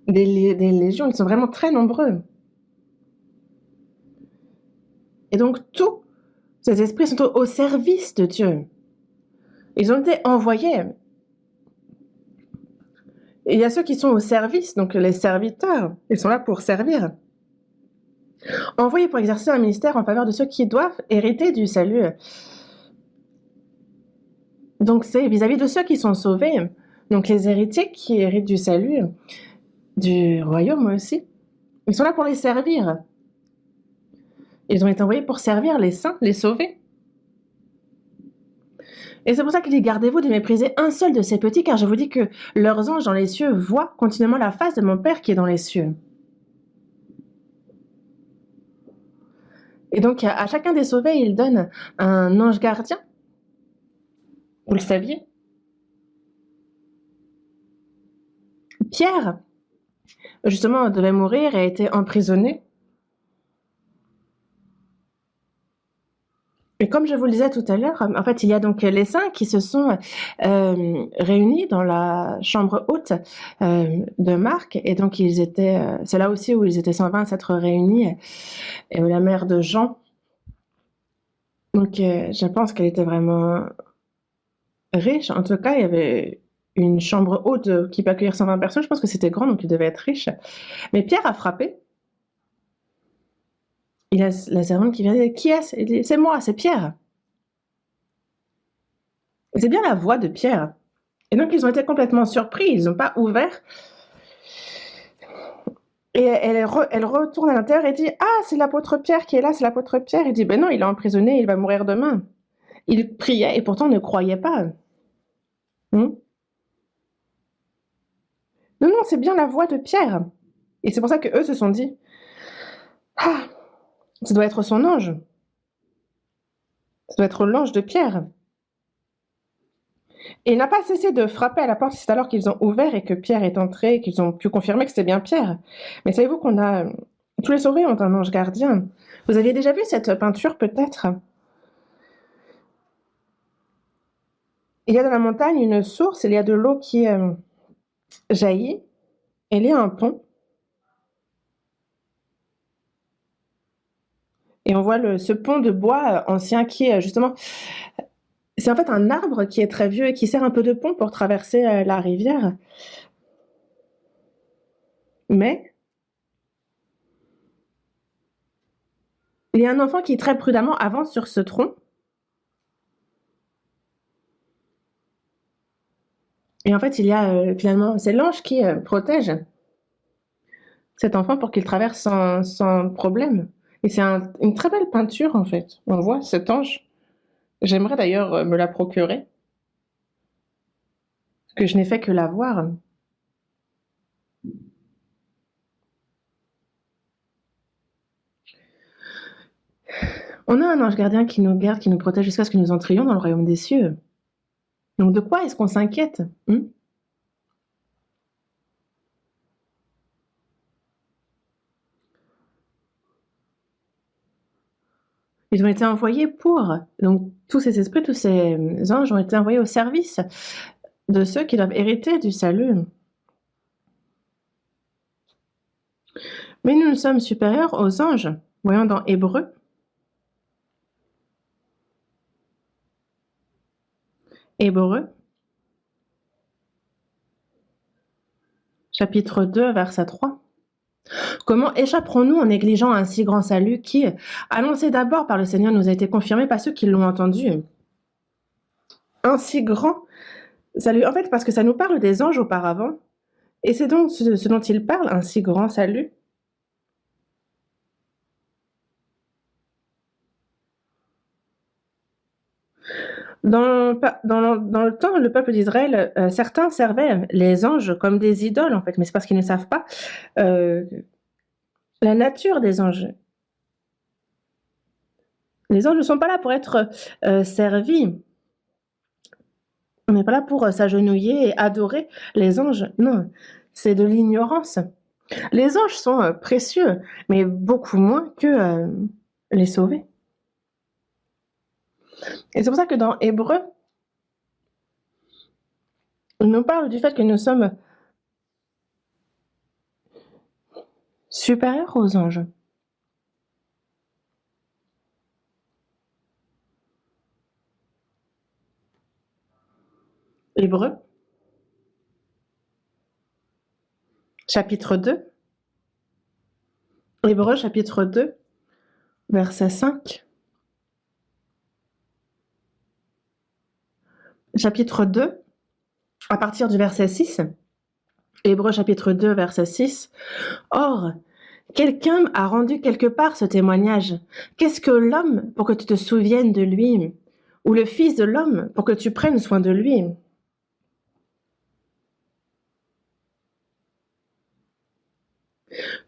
des légions, ils sont vraiment très nombreux. Et donc tous ces esprits sont au service de Dieu. Ils ont été envoyés. Et il y a ceux qui sont au service, donc les serviteurs, ils sont là pour servir. Envoyés pour exercer un ministère en faveur de ceux qui doivent hériter du salut. Donc c'est vis-à-vis de ceux qui sont sauvés, donc les héritiers qui héritent du salut, du royaume aussi. Ils sont là pour les servir. Ils ont été envoyés pour servir les saints, les sauver. Et c'est pour ça qu'il dit, gardez-vous de mépriser un seul de ces petits, car je vous dis que leurs anges dans les cieux voient continuellement la face de mon Père qui est dans les cieux. Et donc, à chacun des sauvés, il donne un ange gardien. Vous le saviez? Pierre, justement, devait mourir et a été emprisonné. Et comme je vous le disais tout à l'heure, en fait, il y a donc les saints qui se sont réunis dans la chambre haute de Marc. Et donc, ils étaient, c'est là aussi où ils étaient 120 à s'être réunis, et où la mère de Jean. Donc, je pense qu'elle était vraiment riche. En tout cas, il y avait une chambre haute qui peut accueillir 120 personnes. Je pense que c'était grand, donc il devait être riche. Mais Pierre a frappé. Il a la servante qui vient dire, qui est-ce? Il dit, c'est moi, c'est Pierre. Et c'est bien la voix de Pierre. Et donc, ils ont été complètement surpris. Ils n'ont pas ouvert. Et elle retourne à l'intérieur et dit, ah, c'est l'apôtre Pierre qui est là, c'est l'apôtre Pierre. Il dit, ben non, il est emprisonné, il va mourir demain. Il priait et pourtant ne croyait pas. Non, non, c'est bien la voix de Pierre. Et c'est pour ça qu'eux se sont dit, ah, ça doit être son ange. Ça doit être l'ange de Pierre. Et il n'a pas cessé de frapper à la porte. C'est alors qu'ils ont ouvert et que Pierre est entré et qu'ils ont pu confirmer que c'était bien Pierre. Mais savez-vous qu'on a... Tous les sauvés ont un ange gardien. Vous aviez déjà vu cette peinture peut-être? Il y a dans la montagne une source, il y a de l'eau qui jaillit. Et il y a un pont. Et on voit ce pont de bois ancien qui est justement... C'est en fait un arbre qui est très vieux et qui sert un peu de pont pour traverser la rivière. Mais il y a un enfant qui très prudemment avance sur ce tronc. Et en fait, il y a finalement, c'est l'ange qui protège cet enfant pour qu'il traverse sans problème. Et c'est une très belle peinture en fait. On voit cet ange. J'aimerais d'ailleurs me la procurer, parce que je n'ai fait que la voir. On a un ange gardien qui nous garde, qui nous protège jusqu'à ce que nous entrions dans le royaume des cieux. Donc de quoi est-ce qu'on s'inquiète? Ils ont été envoyés pour. Donc tous ces esprits, tous ces anges ont été envoyés au service de ceux qui doivent hériter du salut. Mais nous sommes supérieurs aux anges. Voyons dans Hébreux. Hébreux, chapitre 2, verset 3. Comment échapperons-nous en négligeant un si grand salut qui, annoncé d'abord par le Seigneur, nous a été confirmé par ceux qui l'ont entendu? Un si grand salut, en fait, parce que ça nous parle des anges auparavant, Et c'est donc ce dont il parle, un si grand salut. Dans le temps, le peuple d'Israël, certains servaient les anges comme des idoles, en fait, mais c'est parce qu'ils ne savent pas la nature des anges. Les anges ne sont pas là pour être servis. On n'est pas là pour s'agenouiller et adorer les anges. Non, c'est de l'ignorance. Les anges sont précieux, mais beaucoup moins que les sauvés. Et c'est pour ça que dans Hébreu, il nous parle du fait que nous sommes supérieurs aux anges. Hébreu, chapitre 2. Hébreu, chapitre 2, verset 5. Chapitre 2, à partir du verset 6. Hébreu, chapitre 2, verset 6. Or, quelqu'un a rendu quelque part ce témoignage. Qu'est-ce que l'homme pour que tu te souviennes de lui? Ou le Fils de l'homme pour que tu prennes soin de lui?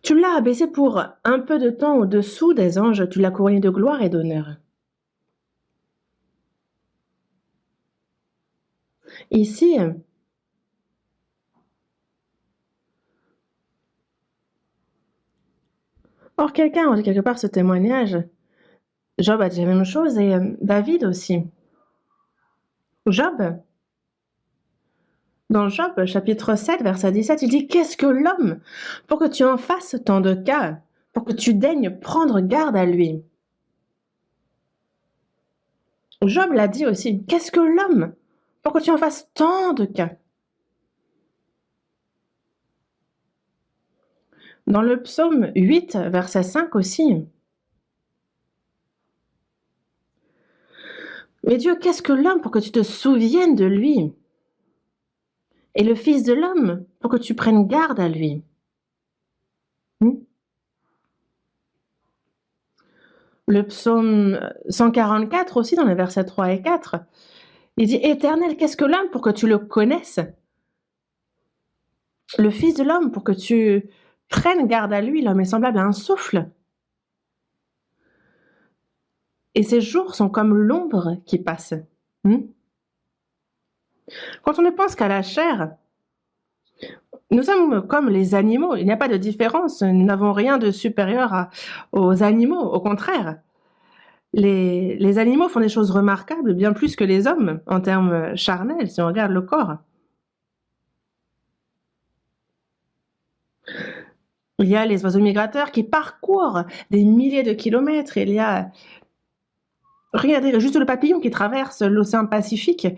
Tu l'as abaissé pour un peu de temps au-dessous des anges, tu l'as couronné de gloire et d'honneur. Ici, or quelqu'un a rendu quelque part ce témoignage. Job a dit la même chose et David aussi. Job, dans Job, chapitre 7, verset 17, il dit « Qu'est-ce que l'homme pour que tu en fasses tant de cas, pour que tu daignes prendre garde à lui ?» Job l'a dit aussi « Qu'est-ce que l'homme pour que tu en fasses tant de cas ?» Dans le psaume 8, verset 5 aussi. « Mais Dieu, qu'est-ce que l'homme pour que tu te souviennes de lui ? Et le Fils de l'homme pour que tu prennes garde à lui. » Le psaume 144 aussi, dans les versets 3 et 4, il dit « Éternel, qu'est-ce que l'homme pour que tu le connaisses ? Le Fils de l'homme pour que tu prennes garde à lui, l'homme est semblable à un souffle. Et ses jours sont comme l'ombre qui passe. » Quand on ne pense qu'à la chair, nous sommes comme les animaux. Il n'y a pas de différence. Nous n'avons rien de supérieur aux animaux. Au contraire, les animaux font des choses remarquables, bien plus que les hommes, en termes charnels, si on regarde le corps. Il y a les oiseaux migrateurs qui parcourent des milliers de kilomètres. Il y a, regardez, juste le papillon qui traverse l'océan Pacifique.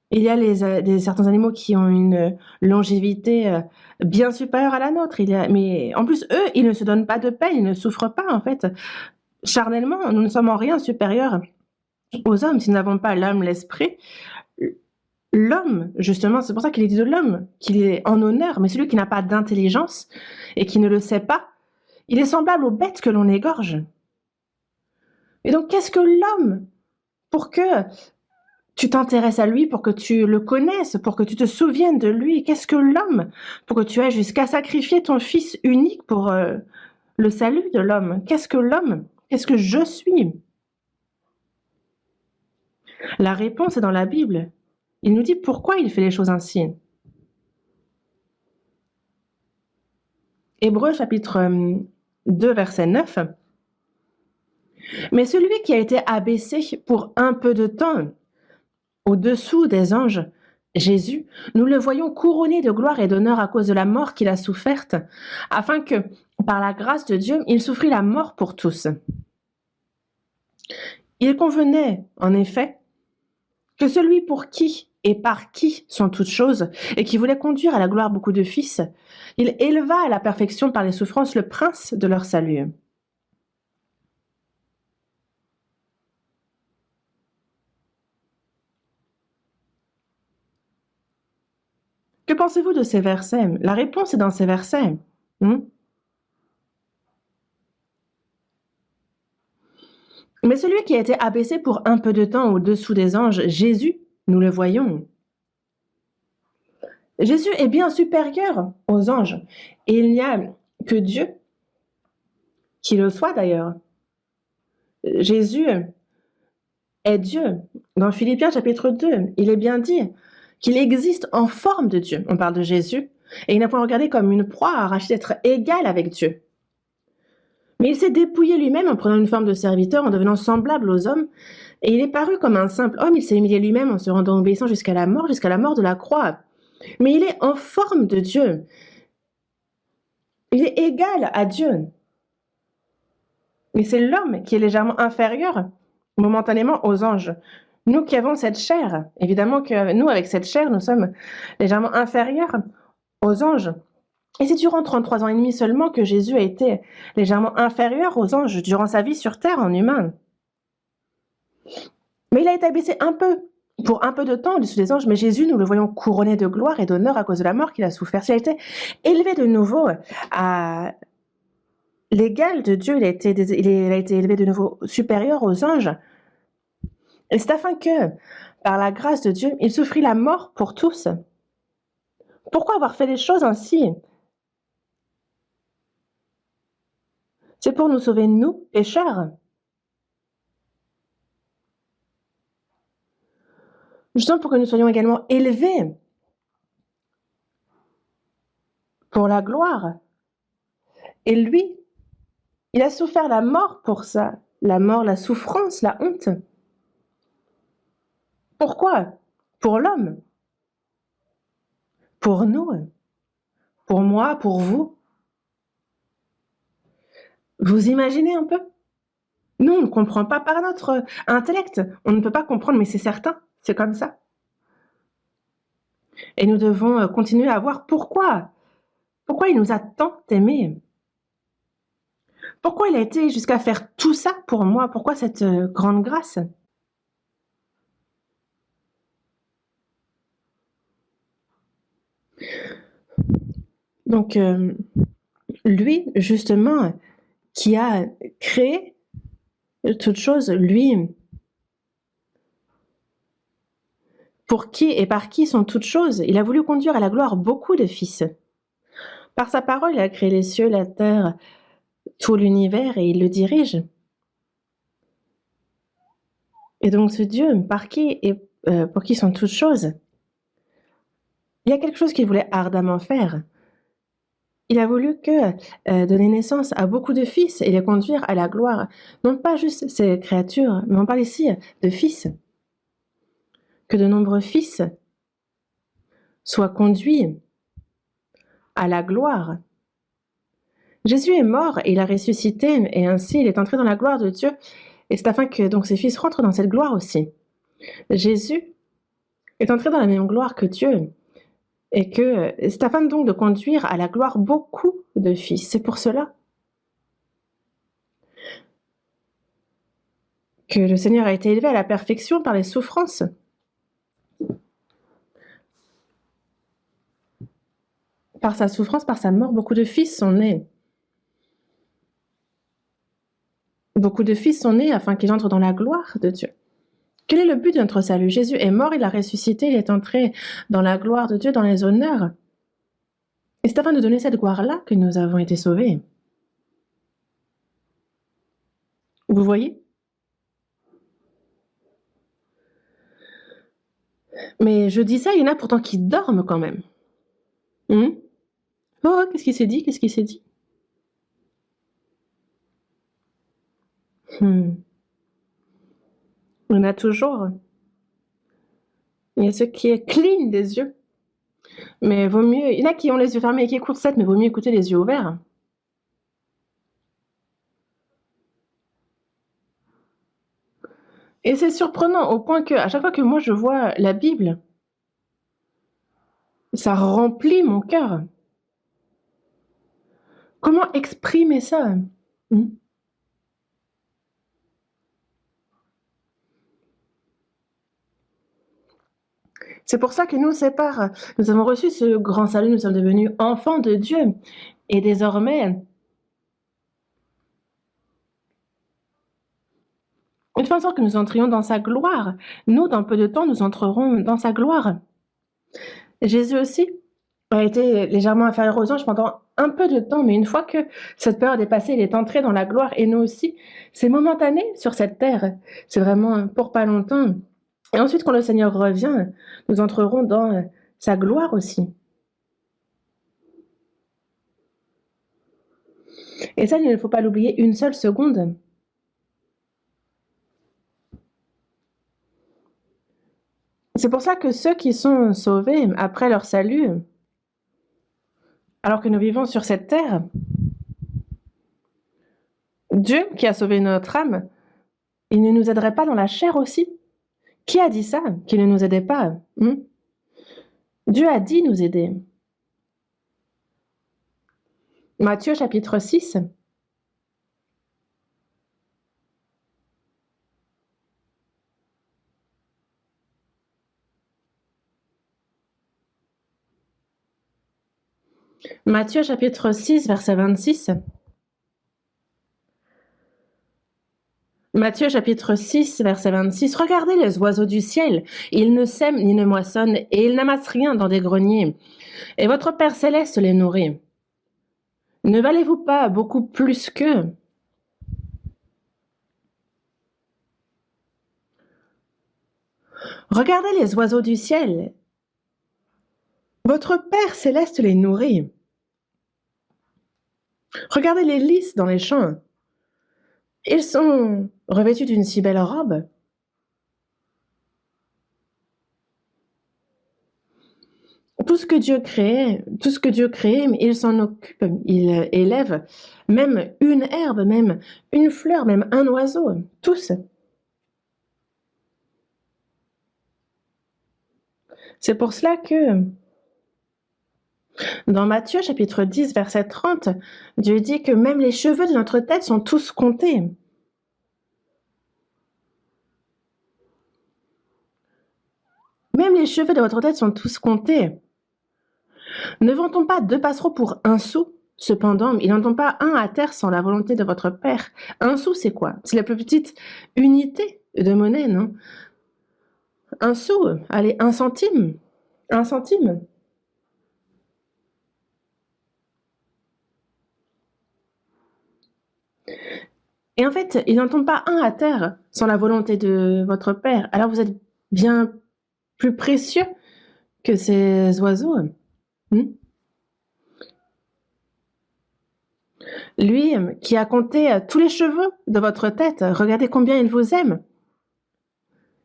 Il y a certains animaux qui ont une longévité bien supérieure à la nôtre. Mais en plus, eux, ils ne se donnent pas de peine, ils ne souffrent pas, en fait. Charnellement, nous ne sommes en rien supérieurs aux hommes si nous n'avons pas l'âme, l'esprit. L'homme, justement, c'est pour ça qu'il est dit de l'homme, qu'il est en honneur, mais celui qui n'a pas d'intelligence et qui ne le sait pas, il est semblable aux bêtes que l'on égorge. Et donc, qu'est-ce que l'homme pour que tu t'intéresses à lui, pour que tu le connaisses, pour que tu te souviennes de lui? Qu'est-ce que l'homme pour que tu aies jusqu'à sacrifier ton fils unique pour le salut de l'homme? Qu'est-ce que l'homme? Qu'est-ce que je suis? La réponse est dans la Bible. Il nous dit pourquoi il fait les choses ainsi. Hébreux chapitre 2, verset 9. Mais celui qui a été abaissé pour un peu de temps au-dessous des anges, Jésus, nous le voyons couronné de gloire et d'honneur à cause de la mort qu'il a soufferte, afin que, par la grâce de Dieu, il souffrit la mort pour tous. Il convenait, en effet, que celui pour qui et par qui sont toutes choses, et qui voulait conduire à la gloire beaucoup de fils, il éleva à la perfection par les souffrances le prince de leur salut. Que pensez-vous de ces versets? La réponse est dans ces versets. Hmm? Mais celui qui a été abaissé pour un peu de temps au-dessous des anges, Jésus, nous le voyons. Jésus est bien supérieur aux anges. Et il n'y a que Dieu qui le soit d'ailleurs. Jésus est Dieu. Dans Philippiens chapitre 2, il est bien dit qu'il existe en forme de Dieu. On parle de Jésus. Et il n'a point regardé comme une proie arrachée d'être égal avec Dieu. Mais il s'est dépouillé lui-même en prenant une forme de serviteur, en devenant semblable aux hommes. Et il est paru comme un simple homme. Il s'est humilié lui-même en se rendant obéissant jusqu'à la mort de la croix. Mais il est en forme de Dieu. Il est égal à Dieu. Mais c'est l'homme qui est légèrement inférieur momentanément aux anges. Nous qui avons cette chair, évidemment que nous, avec cette chair, nous sommes légèrement inférieurs aux anges. Et c'est durant 33 ans et demi seulement que Jésus a été légèrement inférieur aux anges durant sa vie sur terre en humain. Mais il a été abaissé pour un peu de temps au-dessus des anges, mais Jésus, nous le voyons couronné de gloire et d'honneur à cause de la mort qu'il a souffert. Il a été élevé de nouveau à l'égal de Dieu, il a été élevé de nouveau supérieur aux anges. Et c'est afin que, par la grâce de Dieu, il souffrit la mort pour tous. Pourquoi avoir fait les choses ainsi? C'est pour nous sauver, nous, pécheurs. Justement pour que nous soyons également élevés pour la gloire. Et lui, il a souffert la mort pour ça. La mort, la souffrance, la honte. Pourquoi? Pour l'homme. Pour nous. Pour moi, pour vous. Vous imaginez un peu? Nous, on ne comprend pas par notre intellect. On ne peut pas comprendre, mais c'est certain. C'est comme ça. Et nous devons continuer à voir pourquoi. Pourquoi il nous a tant aimés. Pourquoi il a été jusqu'à faire tout ça pour moi? Pourquoi cette grande grâce? Donc, lui, justement, qui a créé toute chose, lui, pour qui et par qui sont toutes choses, il a voulu conduire à la gloire beaucoup de fils. Par sa parole, il a créé les cieux, la terre, tout l'univers, et il le dirige. Et donc ce Dieu, par qui et pour qui sont toutes choses, il y a quelque chose qu'il voulait ardemment faire. Il a voulu que donner naissance à beaucoup de fils et les conduire à la gloire. Non pas juste ces créatures, mais on parle ici de fils. Que de nombreux fils soient conduits à la gloire. Jésus est mort et il a ressuscité, et ainsi il est entré dans la gloire de Dieu. Et c'est afin que donc ses fils rentrent dans cette gloire aussi. Jésus est entré dans la même gloire que Dieu. Et que c'est afin donc de conduire à la gloire beaucoup de fils. C'est pour cela que le Seigneur a été élevé à la perfection par les souffrances. Par sa souffrance, par sa mort, beaucoup de fils sont nés. Beaucoup de fils sont nés afin qu'ils entrent dans la gloire de Dieu. Quel est le but de notre salut? Jésus est mort, il a ressuscité, il est entré dans la gloire de Dieu, dans les honneurs. Et c'est afin de donner cette gloire-là que nous avons été sauvés. Vous voyez? Mais je dis ça, il y en a pourtant qui dorment quand même. Oh, qu'est-ce qu'il s'est dit? Qu'est-ce qu'il s'est dit? Il y en a toujours. Il y a ceux qui clignent des yeux. Mais vaut mieux. Il y en a qui ont les yeux fermés et qui écoutent ça, mais vaut mieux écouter les yeux ouverts. Et c'est surprenant au point que, à chaque fois que moi je vois la Bible, ça remplit mon cœur. Comment exprimer ça? C'est pour ça que nous avons reçu ce grand salut, nous sommes devenus enfants de Dieu. Et désormais, une fois que nous entrions dans sa gloire, nous, dans peu de temps, nous entrerons dans sa gloire. Jésus aussi a été légèrement inférieur aux anges pendant un peu de temps, mais une fois que cette période est passée, il est entré dans la gloire, et nous aussi. C'est momentané sur cette terre, c'est vraiment pour pas longtemps. Et ensuite, quand le Seigneur revient, nous entrerons dans sa gloire aussi. Et ça, il ne faut pas l'oublier une seule seconde. C'est pour ça que ceux qui sont sauvés après leur salut, alors que nous vivons sur cette terre, Dieu qui a sauvé notre âme, il ne nous aiderait pas dans la chair aussi? Qui a dit ça, qu'il ne nous aidait pas? Dieu a dit nous aider. Matthieu chapitre 6. Matthieu chapitre 6, verset 26. Matthieu chapitre 6, verset 26. Regardez les oiseaux du ciel. Ils ne sèment ni ne moissonnent et ils n'amassent rien dans des greniers. Et votre Père céleste les nourrit. Ne valez-vous pas beaucoup plus qu'eux? Regardez les oiseaux du ciel. Votre Père céleste les nourrit. Regardez les lys dans les champs. Ils sont revêtus d'une si belle robe. Tout ce que Dieu crée, il s'en occupe, il élève même une herbe, même une fleur, même un oiseau, tous. C'est pour cela que dans Matthieu chapitre 10, verset 30, Dieu dit que même les cheveux de notre tête sont tous comptés. Même les cheveux de votre tête sont tous comptés. Ne vend-on pas 2 passereaux pour 1 sou? Cependant, il n'en tombe pas un à terre sans la volonté de votre Père. 1 sou, c'est quoi? C'est la plus petite unité de monnaie, non? 1 sou, allez, 1 centime. 1 centime. Et en fait, il n'en tombe pas un à terre sans la volonté de votre Père. Alors vous êtes bien plus précieux que ces oiseaux. Lui qui a compté tous les cheveux de votre tête, regardez combien il vous aime.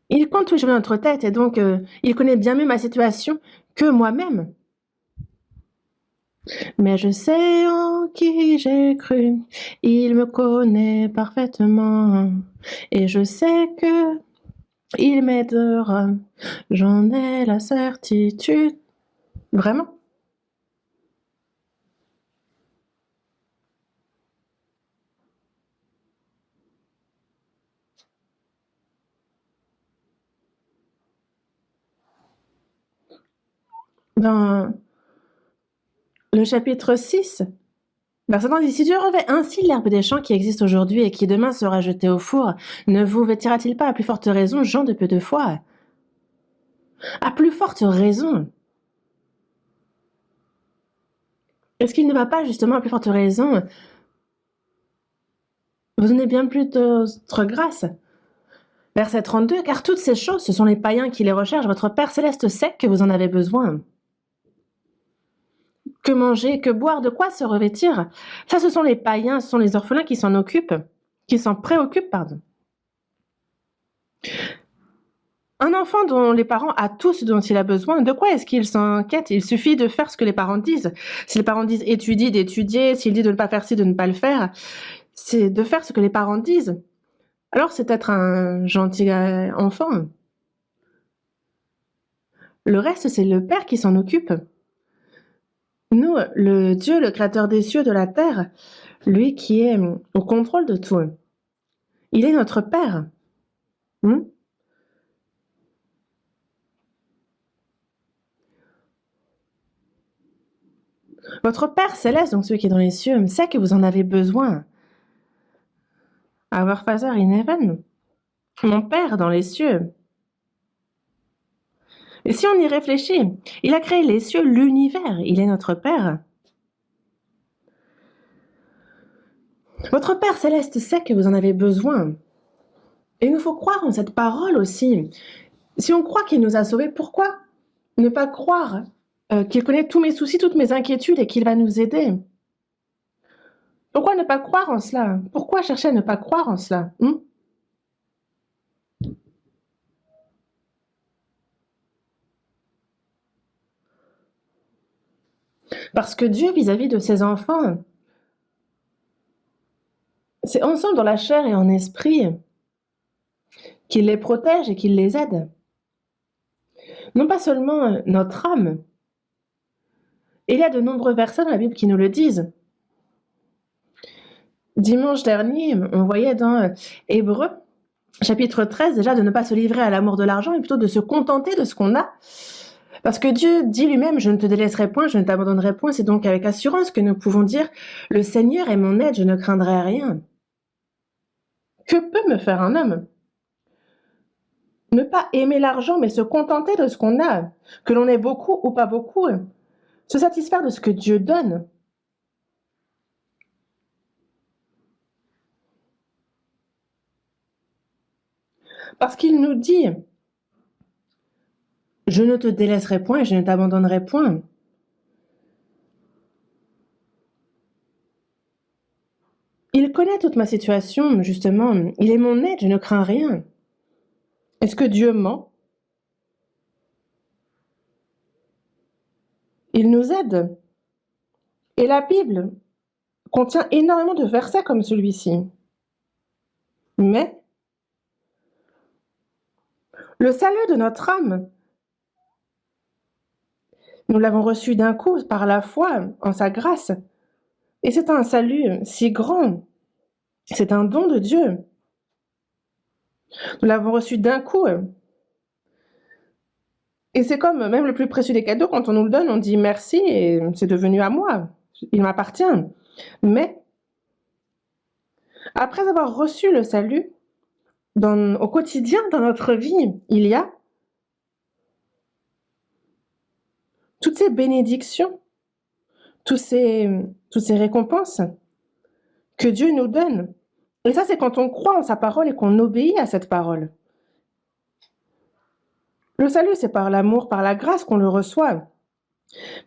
Il compte tous les cheveux de notre tête et donc il connaît bien mieux ma situation que moi-même. Mais je sais en qui j'ai cru, il me connaît parfaitement et je sais que il m'aidera, j'en ai la certitude. Vraiment? Dans le chapitre 6, verset 10 dit: Si Dieu revêt ainsi l'herbe des champs qui existe aujourd'hui et qui demain sera jetée au four, ne vous vêtira-t-il pas à plus forte raison, gens de peu de foi? À plus forte raison. Est-ce qu'il ne va pas justement à plus forte raison vous donner bien plus d'autres grâces? Verset 32, car toutes ces choses, ce sont les païens qui les recherchent. Votre Père céleste sait que vous en avez besoin. Que manger, que boire, de quoi se revêtir? Ça, ce sont les païens, ce sont les orphelins qui s'en occupent, qui s'en préoccupent, pardon. Un enfant dont les parents a tout ce dont il a besoin, de quoi est-ce qu'il s'inquiète? Il suffit de faire ce que les parents disent. Si les parents disent étudie, d'étudier, s'il dit de ne pas faire ci, de ne pas le faire, c'est de faire ce que les parents disent. Alors c'est être un gentil enfant. Le reste, c'est le Père qui s'en occupe. Nous, le Dieu, le créateur des cieux, de la terre, lui qui est au contrôle de tout, il est notre Père. Votre Père céleste, donc celui qui est dans les cieux, sait que vous en avez besoin. Our Father in heaven, mon Père dans les cieux. Et si on y réfléchit, il a créé les cieux, l'univers, il est notre Père. Votre Père céleste sait que vous en avez besoin. Et il nous faut croire en cette parole aussi. Si on croit qu'il nous a sauvés, pourquoi ne pas croire qu'il connaît tous mes soucis, toutes mes inquiétudes et qu'il va nous aider? Pourquoi ne pas croire en cela? Pourquoi chercher à ne pas croire en cela? Parce que Dieu, vis-à-vis de ses enfants, c'est ensemble dans la chair et en esprit qu'il les protège et qu'il les aide. Non pas seulement notre âme. Il y a de nombreux versets dans la Bible qui nous le disent. Dimanche dernier, on voyait dans Hébreux, chapitre 13, déjà de ne pas se livrer à l'amour de l'argent, mais plutôt de se contenter de ce qu'on a. Parce que Dieu dit lui-même, je ne te délaisserai point, je ne t'abandonnerai point. C'est donc avec assurance que nous pouvons dire, le Seigneur est mon aide, je ne craindrai rien. Que peut me faire un homme? Ne pas aimer l'argent, mais se contenter de ce qu'on a, que l'on ait beaucoup ou pas beaucoup, se satisfaire de ce que Dieu donne. Parce qu'il nous dit, je ne te délaisserai point et je ne t'abandonnerai point. Il connaît toute ma situation, justement. Il est mon aide, je ne crains rien. Est-ce que Dieu ment? Il nous aide. Et la Bible contient énormément de versets comme celui-ci. Mais le salut de notre âme, nous l'avons reçu d'un coup par la foi en sa grâce. Et c'est un salut si grand. C'est un don de Dieu. Nous l'avons reçu d'un coup. Et c'est comme même le plus précieux des cadeaux, quand on nous le donne, on dit merci et c'est devenu à moi. Il m'appartient. Mais après avoir reçu le salut, au quotidien, dans notre vie, il y a toutes ces bénédictions, toutes ces récompenses que Dieu nous donne. Et ça, c'est quand on croit en sa parole et qu'on obéit à cette parole. Le salut, c'est par l'amour, par la grâce qu'on le reçoit.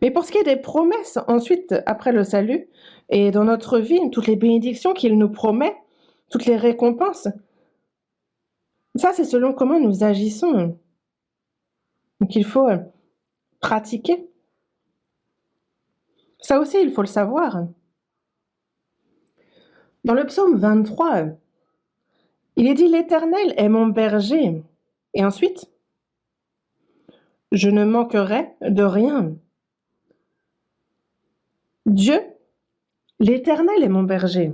Mais pour ce qui est des promesses, ensuite, après le salut, et dans notre vie, toutes les bénédictions qu'il nous promet, toutes les récompenses, ça, c'est selon comment nous agissons. Donc, il faut pratiquer. Ça aussi, il faut le savoir. Dans le psaume 23, il est dit « L'Éternel est mon berger ». Et ensuite, « Je ne manquerai de rien ». Dieu, l'Éternel est mon berger.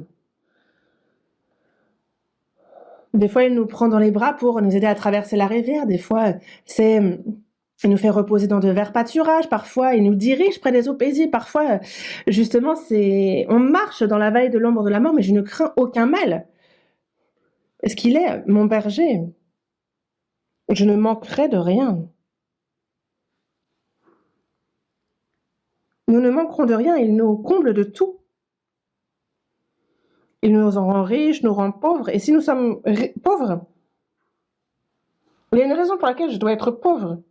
Des fois, il nous prend dans les bras pour nous aider à traverser la rivière. Des fois, il nous fait reposer dans de verts pâturages. Parfois, il nous dirige près des eaux paisibles. Parfois, justement, on marche dans la vallée de l'ombre de la mort, mais je ne crains aucun mal. Parce qu'il est mon berger. Je ne manquerai de rien. Nous ne manquerons de rien, il nous comble de tout. Il nous en rend riches, nous rend pauvres. Et si nous sommes pauvres, il y a une raison pour laquelle je dois être pauvre.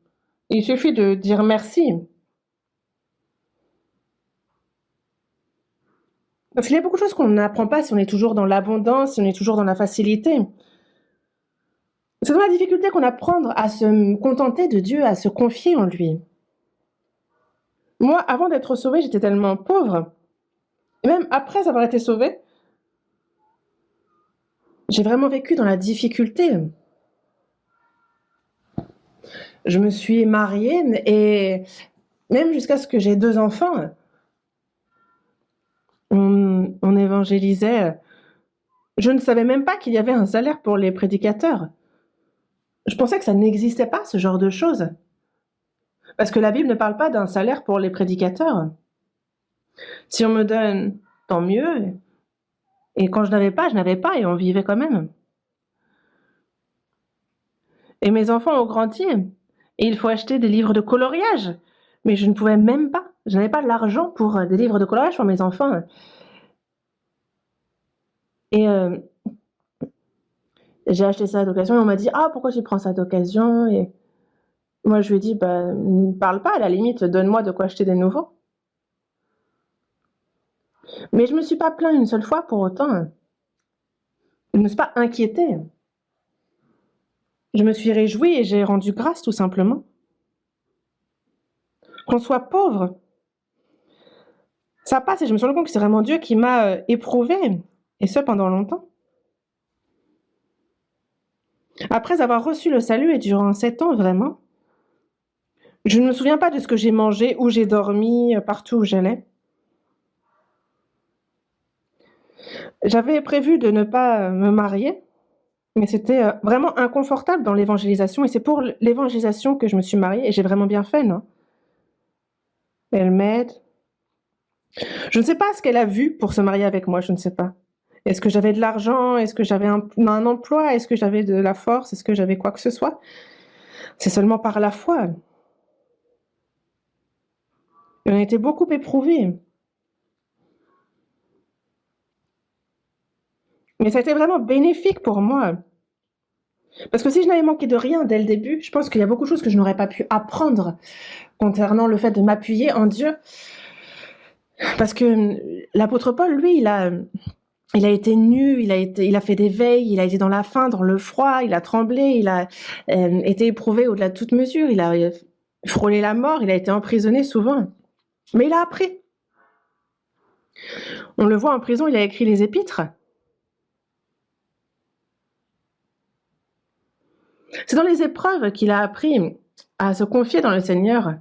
Il suffit de dire merci. Parce qu'il y a beaucoup de choses qu'on n'apprend pas si on est toujours dans l'abondance, si on est toujours dans la facilité. C'est dans la difficulté qu'on apprend à se contenter de Dieu, à se confier en lui. Moi, avant d'être sauvée, j'étais tellement pauvre. Et même après avoir été sauvée, j'ai vraiment vécu dans la difficulté. Je me suis mariée et même jusqu'à ce que j'ai 2 enfants, on évangélisait. Je ne savais même pas qu'il y avait un salaire pour les prédicateurs. Je pensais que ça n'existait pas, ce genre de choses. Parce que la Bible ne parle pas d'un salaire pour les prédicateurs. Si on me donne, tant mieux. Et quand je n'avais pas et on vivait quand même. Et mes enfants ont grandi et il faut acheter des livres de coloriage. Mais je ne pouvais même pas. Je n'avais pas l'argent pour des livres de coloriage pour mes enfants. Et j'ai acheté ça d'occasion et on m'a dit: «Ah, pourquoi tu prends ça d'occasion?» Et moi, je lui ai dit: «Bah, ne parle pas, à la limite, donne-moi de quoi acheter des nouveaux». Mais je me suis pas plaint une seule fois pour autant. Je me suis pas inquiétée. Je me suis réjouie et j'ai rendu grâce tout simplement. Qu'on soit pauvre, ça passe et je me suis rendu compte que c'est vraiment Dieu qui m'a éprouvée, et ce pendant longtemps. Après avoir reçu le salut et durant 7 ans vraiment, je ne me souviens pas de ce que j'ai mangé, où j'ai dormi, partout où j'allais. J'avais prévu de ne pas me marier, mais c'était vraiment inconfortable dans l'évangélisation et c'est pour l'évangélisation que je me suis mariée et j'ai vraiment bien fait, non? Elle m'aide. Je ne sais pas ce qu'elle a vu pour se marier avec moi, je ne sais pas. Est-ce que j'avais de l'argent? Est-ce que j'avais un emploi? Est-ce que j'avais de la force? Est-ce que j'avais quoi que ce soit? C'est seulement par la foi. Et on a été beaucoup éprouvés. Mais ça a été vraiment bénéfique pour moi. Parce que si je n'avais manqué de rien dès le début, je pense qu'il y a beaucoup de choses que je n'aurais pas pu apprendre concernant le fait de m'appuyer en Dieu. Parce que l'apôtre Paul, lui, il a été nu, il a fait des veilles, il a été dans la faim, dans le froid, il a tremblé, il a été éprouvé au-delà de toute mesure, il a frôlé la mort, il a été emprisonné souvent. Mais il a appris. On le voit en prison, il a écrit les épîtres. C'est dans les épreuves qu'il a appris à se confier dans le Seigneur.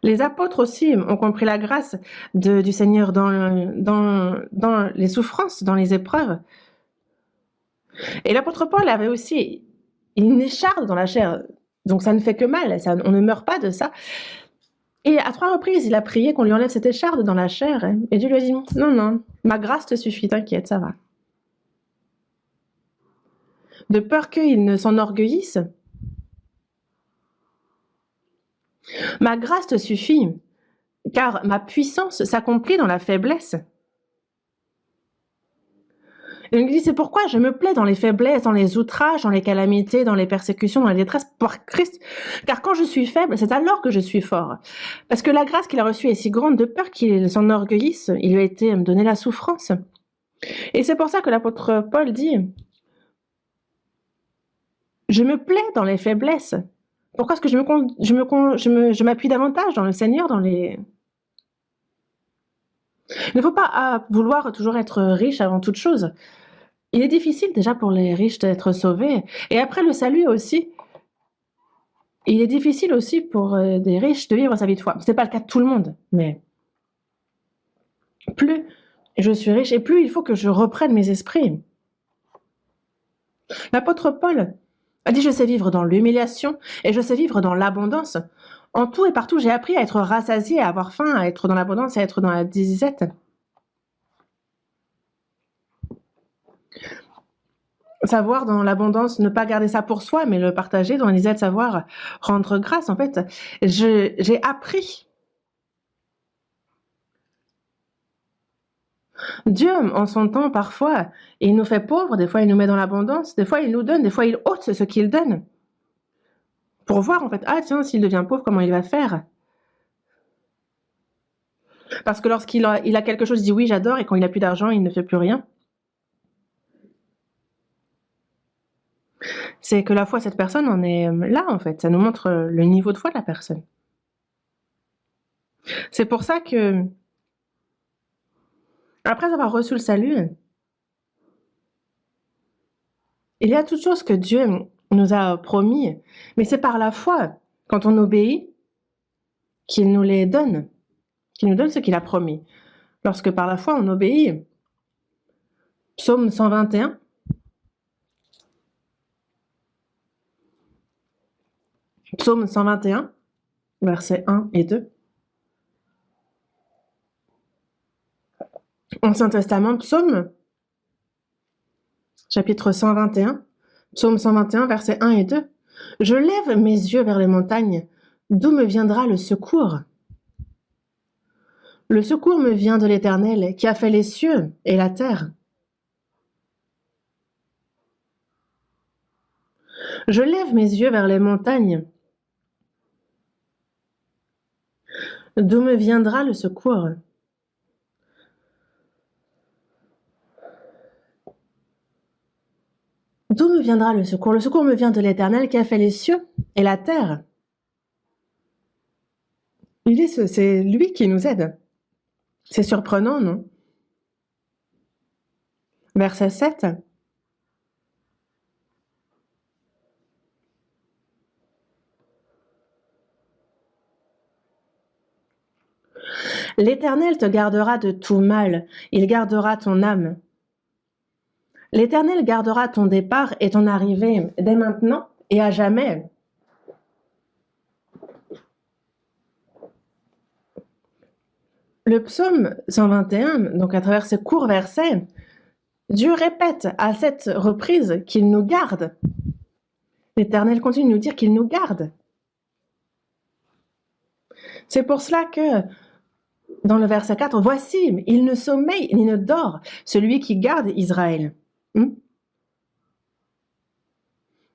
Les apôtres aussi ont compris la grâce du Seigneur dans les souffrances, dans les épreuves. Et l'apôtre Paul avait aussi une écharde dans la chair. Donc ça ne fait que mal, on ne meurt pas de ça. Et à 3 reprises, il a prié qu'on lui enlève cette écharde dans la chair. Et Dieu lui a dit: non, non, ma grâce te suffit, t'inquiète, ça va. De peur qu'il ne s'enorgueillisse. Ma grâce te suffit, car ma puissance s'accomplit dans la faiblesse. Et il dit: c'est pourquoi je me plais dans les faiblesses, dans les outrages, dans les calamités, dans les persécutions, dans les détresses par Christ. Car quand je suis faible, c'est alors que je suis fort. Parce que la grâce qu'il a reçue est si grande, de peur qu'il s'enorgueillisse, il lui a été donné la souffrance. Et c'est pour ça que l'apôtre Paul dit: je me plais dans les faiblesses. Pourquoi est-ce que je m'appuie davantage dans le Seigneur, dans les... Il ne faut pas vouloir toujours être riche avant toute chose. Il est difficile déjà pour les riches d'être sauvés. Et après le salut aussi, il est difficile aussi pour des riches de vivre sa vie de foi. Ce n'est pas le cas de tout le monde, mais plus je suis riche et plus il faut que je reprenne mes esprits. L'apôtre Paul a dit: je sais vivre dans l'humiliation et je sais vivre dans l'abondance. En tout et partout, j'ai appris à être rassasié, à avoir faim, à être dans l'abondance, à être dans la disette. Savoir dans l'abondance, ne pas garder ça pour soi, mais le partager, dans la disette, savoir rendre grâce. En fait, j'ai appris. Dieu, en son temps, parfois, il nous fait pauvres, des fois il nous met dans l'abondance, des fois il nous donne, des fois il ôte ce qu'il donne. Pour voir, en fait, ah tiens, s'il devient pauvre, comment il va faire? Parce que lorsqu'il a quelque chose, il dit oui, j'adore, et quand il n'a plus d'argent, il ne fait plus rien. C'est que la foi, cette personne en est là, en fait. Ça nous montre le niveau de foi de la personne. C'est pour ça que, après avoir reçu le salut, il y a toutes choses que Dieu nous a promis, mais c'est par la foi, quand on obéit, qu'il nous les donne, qu'il nous donne ce qu'il a promis. Lorsque par la foi on obéit. Psaume 121. Psaume 121, versets 1 et 2. Ancien Testament, Psaume, chapitre 121, Psaume 121, versets 1 et 2. « Je lève mes yeux vers les montagnes. D'où me viendra le secours ? Le secours me vient de l'Éternel, qui a fait les cieux et la terre. Je lève mes yeux vers les montagnes. D'où me viendra le secours ? D'où me viendra le secours ? Le secours me vient de l'Éternel qui a fait les cieux et la terre. C'est lui qui nous aide. C'est surprenant, non ? Verset 7. L'Éternel te gardera de tout mal, il gardera ton âme. L'Éternel gardera ton départ et ton arrivée dès maintenant et à jamais. Le psaume 121, donc à travers ces courts versets, Dieu répète à cette reprise qu'il nous garde. L'Éternel continue de nous dire qu'il nous garde. C'est pour cela que dans le verset 4, « Voici, il ne sommeille ni ne dort, celui qui garde Israël. »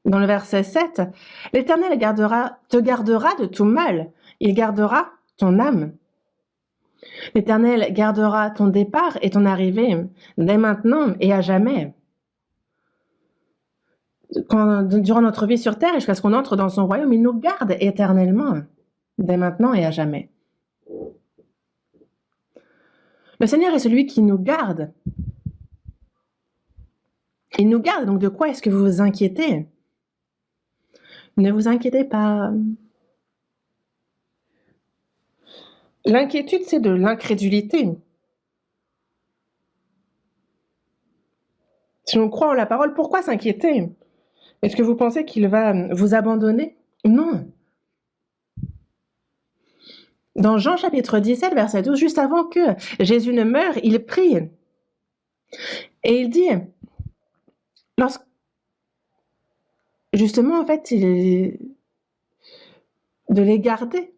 Dans le verset 7, « L'Éternel te gardera de tout mal, il gardera ton âme. » L'Éternel gardera ton départ et ton arrivée, dès maintenant et à jamais. Durant notre vie sur terre, jusqu'à ce qu'on entre dans son royaume, il nous garde éternellement, dès maintenant et à jamais. Le Seigneur est celui qui nous garde. Il nous garde, donc de quoi est-ce que vous vous inquiétez ? Ne vous inquiétez pas. L'inquiétude, c'est de l'incrédulité. Si on croit en la parole, pourquoi s'inquiéter ? Est-ce que vous pensez qu'il va vous abandonner ? Non. Dans Jean chapitre 17, verset 12, juste avant que Jésus ne meure, il prie. Et il dit, justement, en fait, de les garder.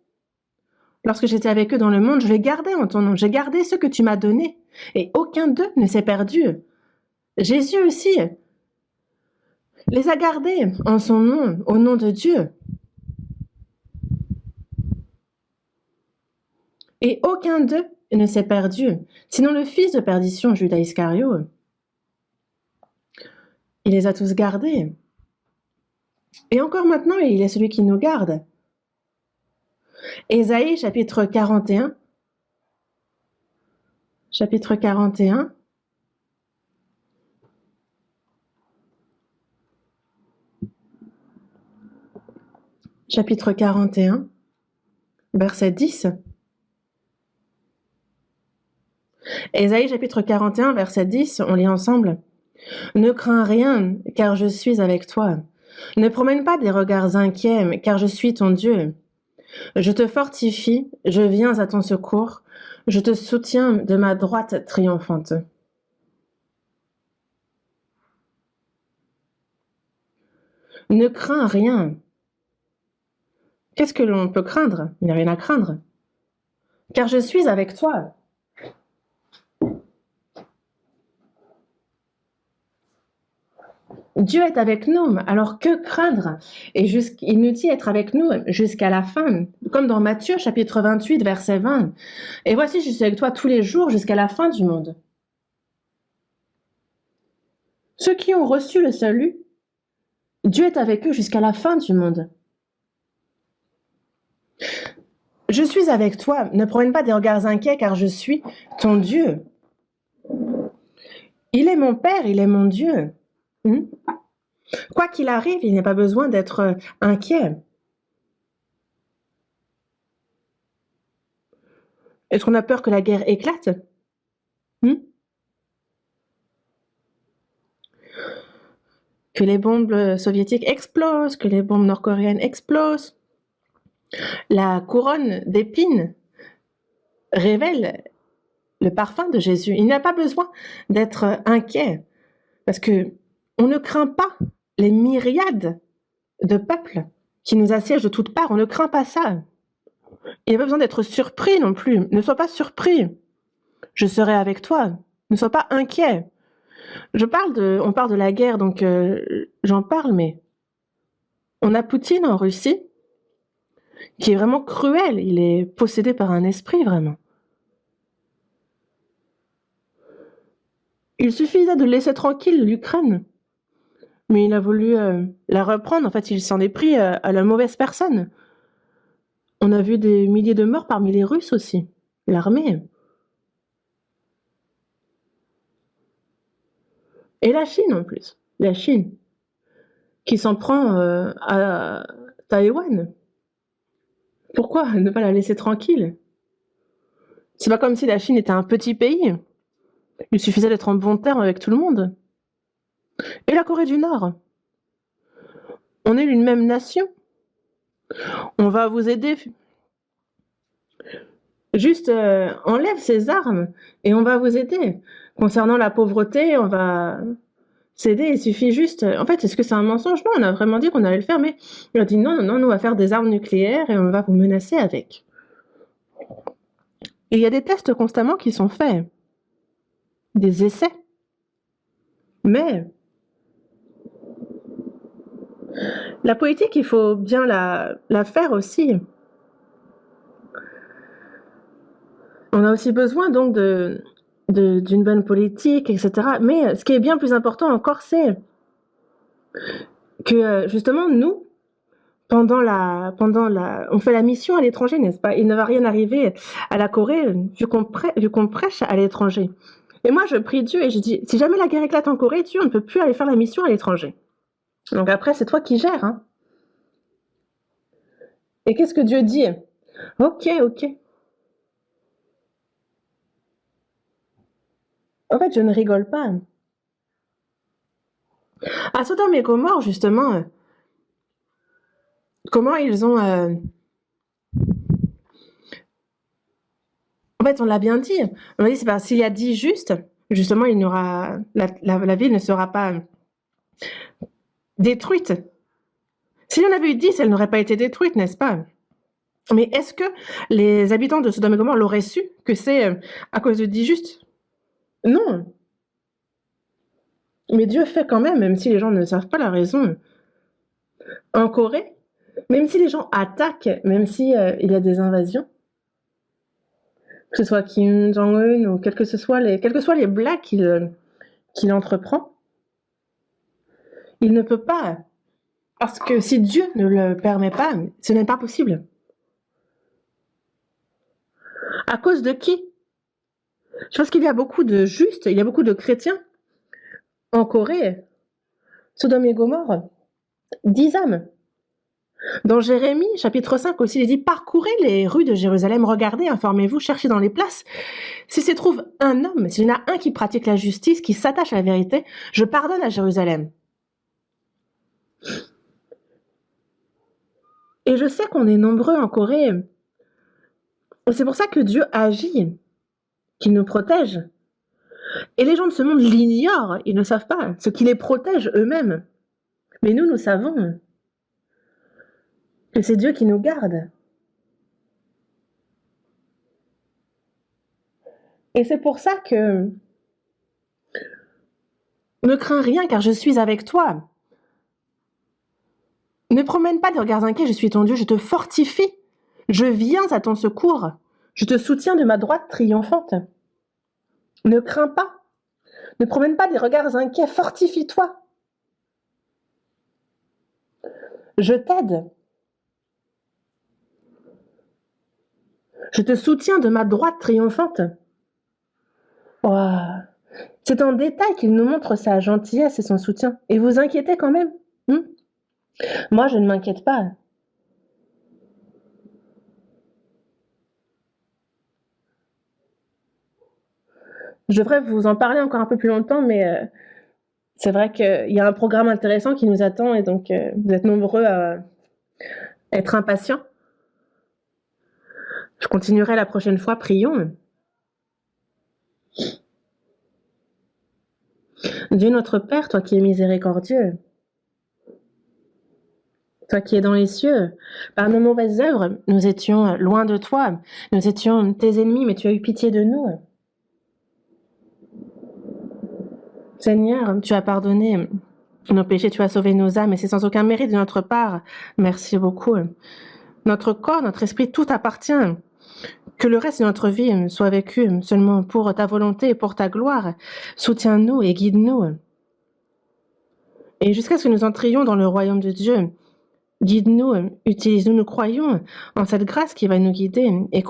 Lorsque j'étais avec eux dans le monde, je les gardais en ton nom. J'ai gardé ce que tu m'as donné. Et aucun d'eux ne s'est perdu. Jésus aussi les a gardés en son nom, au nom de Dieu. Et aucun d'eux ne s'est perdu. Sinon le fils de perdition, Judas Iscario, il les a tous gardés. Et encore maintenant, il est celui qui nous garde. Ésaïe, chapitre 41. Chapitre 41. Chapitre 41, verset 10. Ésaïe, chapitre 41, verset 10, on lit ensemble. « Ne crains rien, car je suis avec toi. Ne promène pas des regards inquiets, car je suis ton Dieu. Je te fortifie, je viens à ton secours, je te soutiens de ma droite triomphante. » Ne crains rien. Qu'est-ce que l'on peut craindre ? Il n'y a rien à craindre. Car je suis avec toi. Dieu est avec nous, alors que craindre ? Et il nous dit être avec nous jusqu'à la fin, comme dans Matthieu chapitre 28, verset 20. « Et voici, je suis avec toi tous les jours jusqu'à la fin du monde. » Ceux qui ont reçu le salut, Dieu est avec eux jusqu'à la fin du monde. Je suis avec toi, ne promène pas des regards inquiets, car je suis ton Dieu. Il est mon Père, il est mon Dieu. Quoi qu'il arrive, il n'y a pas besoin d'être inquiet. Est-ce qu'on a peur que la guerre éclate ? Que les bombes soviétiques explosent, que les bombes nord-coréennes explosent. La couronne d'épines révèle le parfum de Jésus. Il n'a pas besoin d'être inquiet parce que on ne craint pas les myriades de peuples qui nous assiègent de toutes parts. On ne craint pas ça. Il n'y a pas besoin d'être surpris non plus. Ne sois pas surpris. Je serai avec toi. Ne sois pas inquiet. On parle de la guerre, donc j'en parle, mais on a Poutine en Russie qui est vraiment cruel. Il est possédé par un esprit, vraiment. Il suffisait de laisser tranquille l'Ukraine. Mais il a voulu la reprendre. En fait, il s'en est pris à la mauvaise personne. On a vu des milliers de morts parmi les Russes aussi. L'armée. Et la Chine en plus. La Chine qui s'en prend à Taïwan. Pourquoi ne pas la laisser tranquille? C'est pas comme si la Chine était un petit pays. Il suffisait d'être en bon terme avec tout le monde. Et la Corée du Nord. On est une même nation. On va vous aider. Juste enlève ces armes et on va vous aider. Concernant la pauvreté, on va s'aider. Il suffit juste. En fait, est-ce que c'est un mensonge? Non, on a vraiment dit qu'on allait le faire, mais il a dit non, non, non, nous on va faire des armes nucléaires et on va vous menacer avec. Et il y a des tests constamment qui sont faits, des essais. Mais la politique, il faut bien la faire aussi. On a aussi besoin donc d'une bonne politique, etc. Mais ce qui est bien plus important encore, c'est que justement, nous, on fait la mission à l'étranger, n'est-ce pas? Il ne va rien arriver à la Corée vu qu'on prêche à l'étranger. Et moi, je prie Dieu et je dis, si jamais la guerre éclate en Corée, Dieu, on ne peut plus aller faire la mission à l'étranger. Donc après, c'est toi qui gères, hein. Et qu'est-ce que Dieu dit? Ok, ok. En fait, je ne rigole pas. À Sodome et Gomorrhe, justement, comment ils ont... En fait, on l'a bien dit. On a dit, c'est parce s'il y a 10 justes, justement, il n'y aura... la ville ne sera pas détruite. S'il y en avait eu 10, elle n'aurait pas été détruite, n'est-ce pas? Mais est-ce que les habitants de Sodome et Gomorrhe l'auraient su que c'est à cause de 10 justes? Non. Mais Dieu fait quand même si les gens ne savent pas la raison. En Corée, même si les gens attaquent, même si il y a des invasions, que ce soit Kim Jong-un ou quels que soient les blagues qu'il entreprend, il ne peut pas. Parce que si Dieu ne le permet pas, ce n'est pas possible. À cause de qui? Je pense qu'il y a beaucoup de justes, il y a beaucoup de chrétiens en Corée. Sodome et Gomorrhe, 10 âmes. Dans Jérémie, chapitre 5 aussi, il dit « Parcourez les rues de Jérusalem, regardez, informez-vous, cherchez dans les places. Si s'y trouve un homme, s'il y en a un qui pratique la justice, qui s'attache à la vérité, je pardonne à Jérusalem. » Et je sais qu'on est nombreux en Corée. Et c'est pour ça que Dieu agit, qu'il nous protège. Et les gens de ce monde l'ignorent, ils ne savent pas, ce qui les protège eux-mêmes. Mais nous savons que c'est Dieu qui nous garde. Et c'est pour ça que ne crains rien car je suis avec toi. Ne promène pas des regards inquiets, je suis ton Dieu, je te fortifie. Je viens à ton secours. Je te soutiens de ma droite triomphante. Ne crains pas. Ne promène pas des regards inquiets, fortifie-toi. Je t'aide. Je te soutiens de ma droite triomphante. Wow. C'est en détail qu'il nous montre sa gentillesse et son soutien. Et vous inquiétez quand même? Moi, je ne m'inquiète pas. Je devrais vous en parler encore un peu plus longtemps, mais c'est vrai qu'il y a un programme intéressant qui nous attend et donc vous êtes nombreux à être impatients. Je continuerai la prochaine fois, prions. Dieu notre Père, toi qui es miséricordieux, toi qui es dans les cieux, par nos mauvaises œuvres, nous étions loin de toi, nous étions tes ennemis, mais tu as eu pitié de nous. Seigneur, tu as pardonné nos péchés, tu as sauvé nos âmes, et c'est sans aucun mérite de notre part. Merci beaucoup. Notre corps, notre esprit, tout appartient. Que le reste de notre vie soit vécu seulement pour ta volonté et pour ta gloire. Soutiens-nous et guide-nous. Et jusqu'à ce que nous entrions dans le royaume de Dieu, guide-nous, utilise-nous, nous croyons en cette grâce qui va nous guider. Et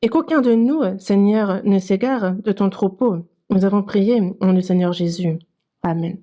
qu'aucun de nous, Seigneur, ne s'égare de ton troupeau. Nous avons prié en le Seigneur Jésus. Amen.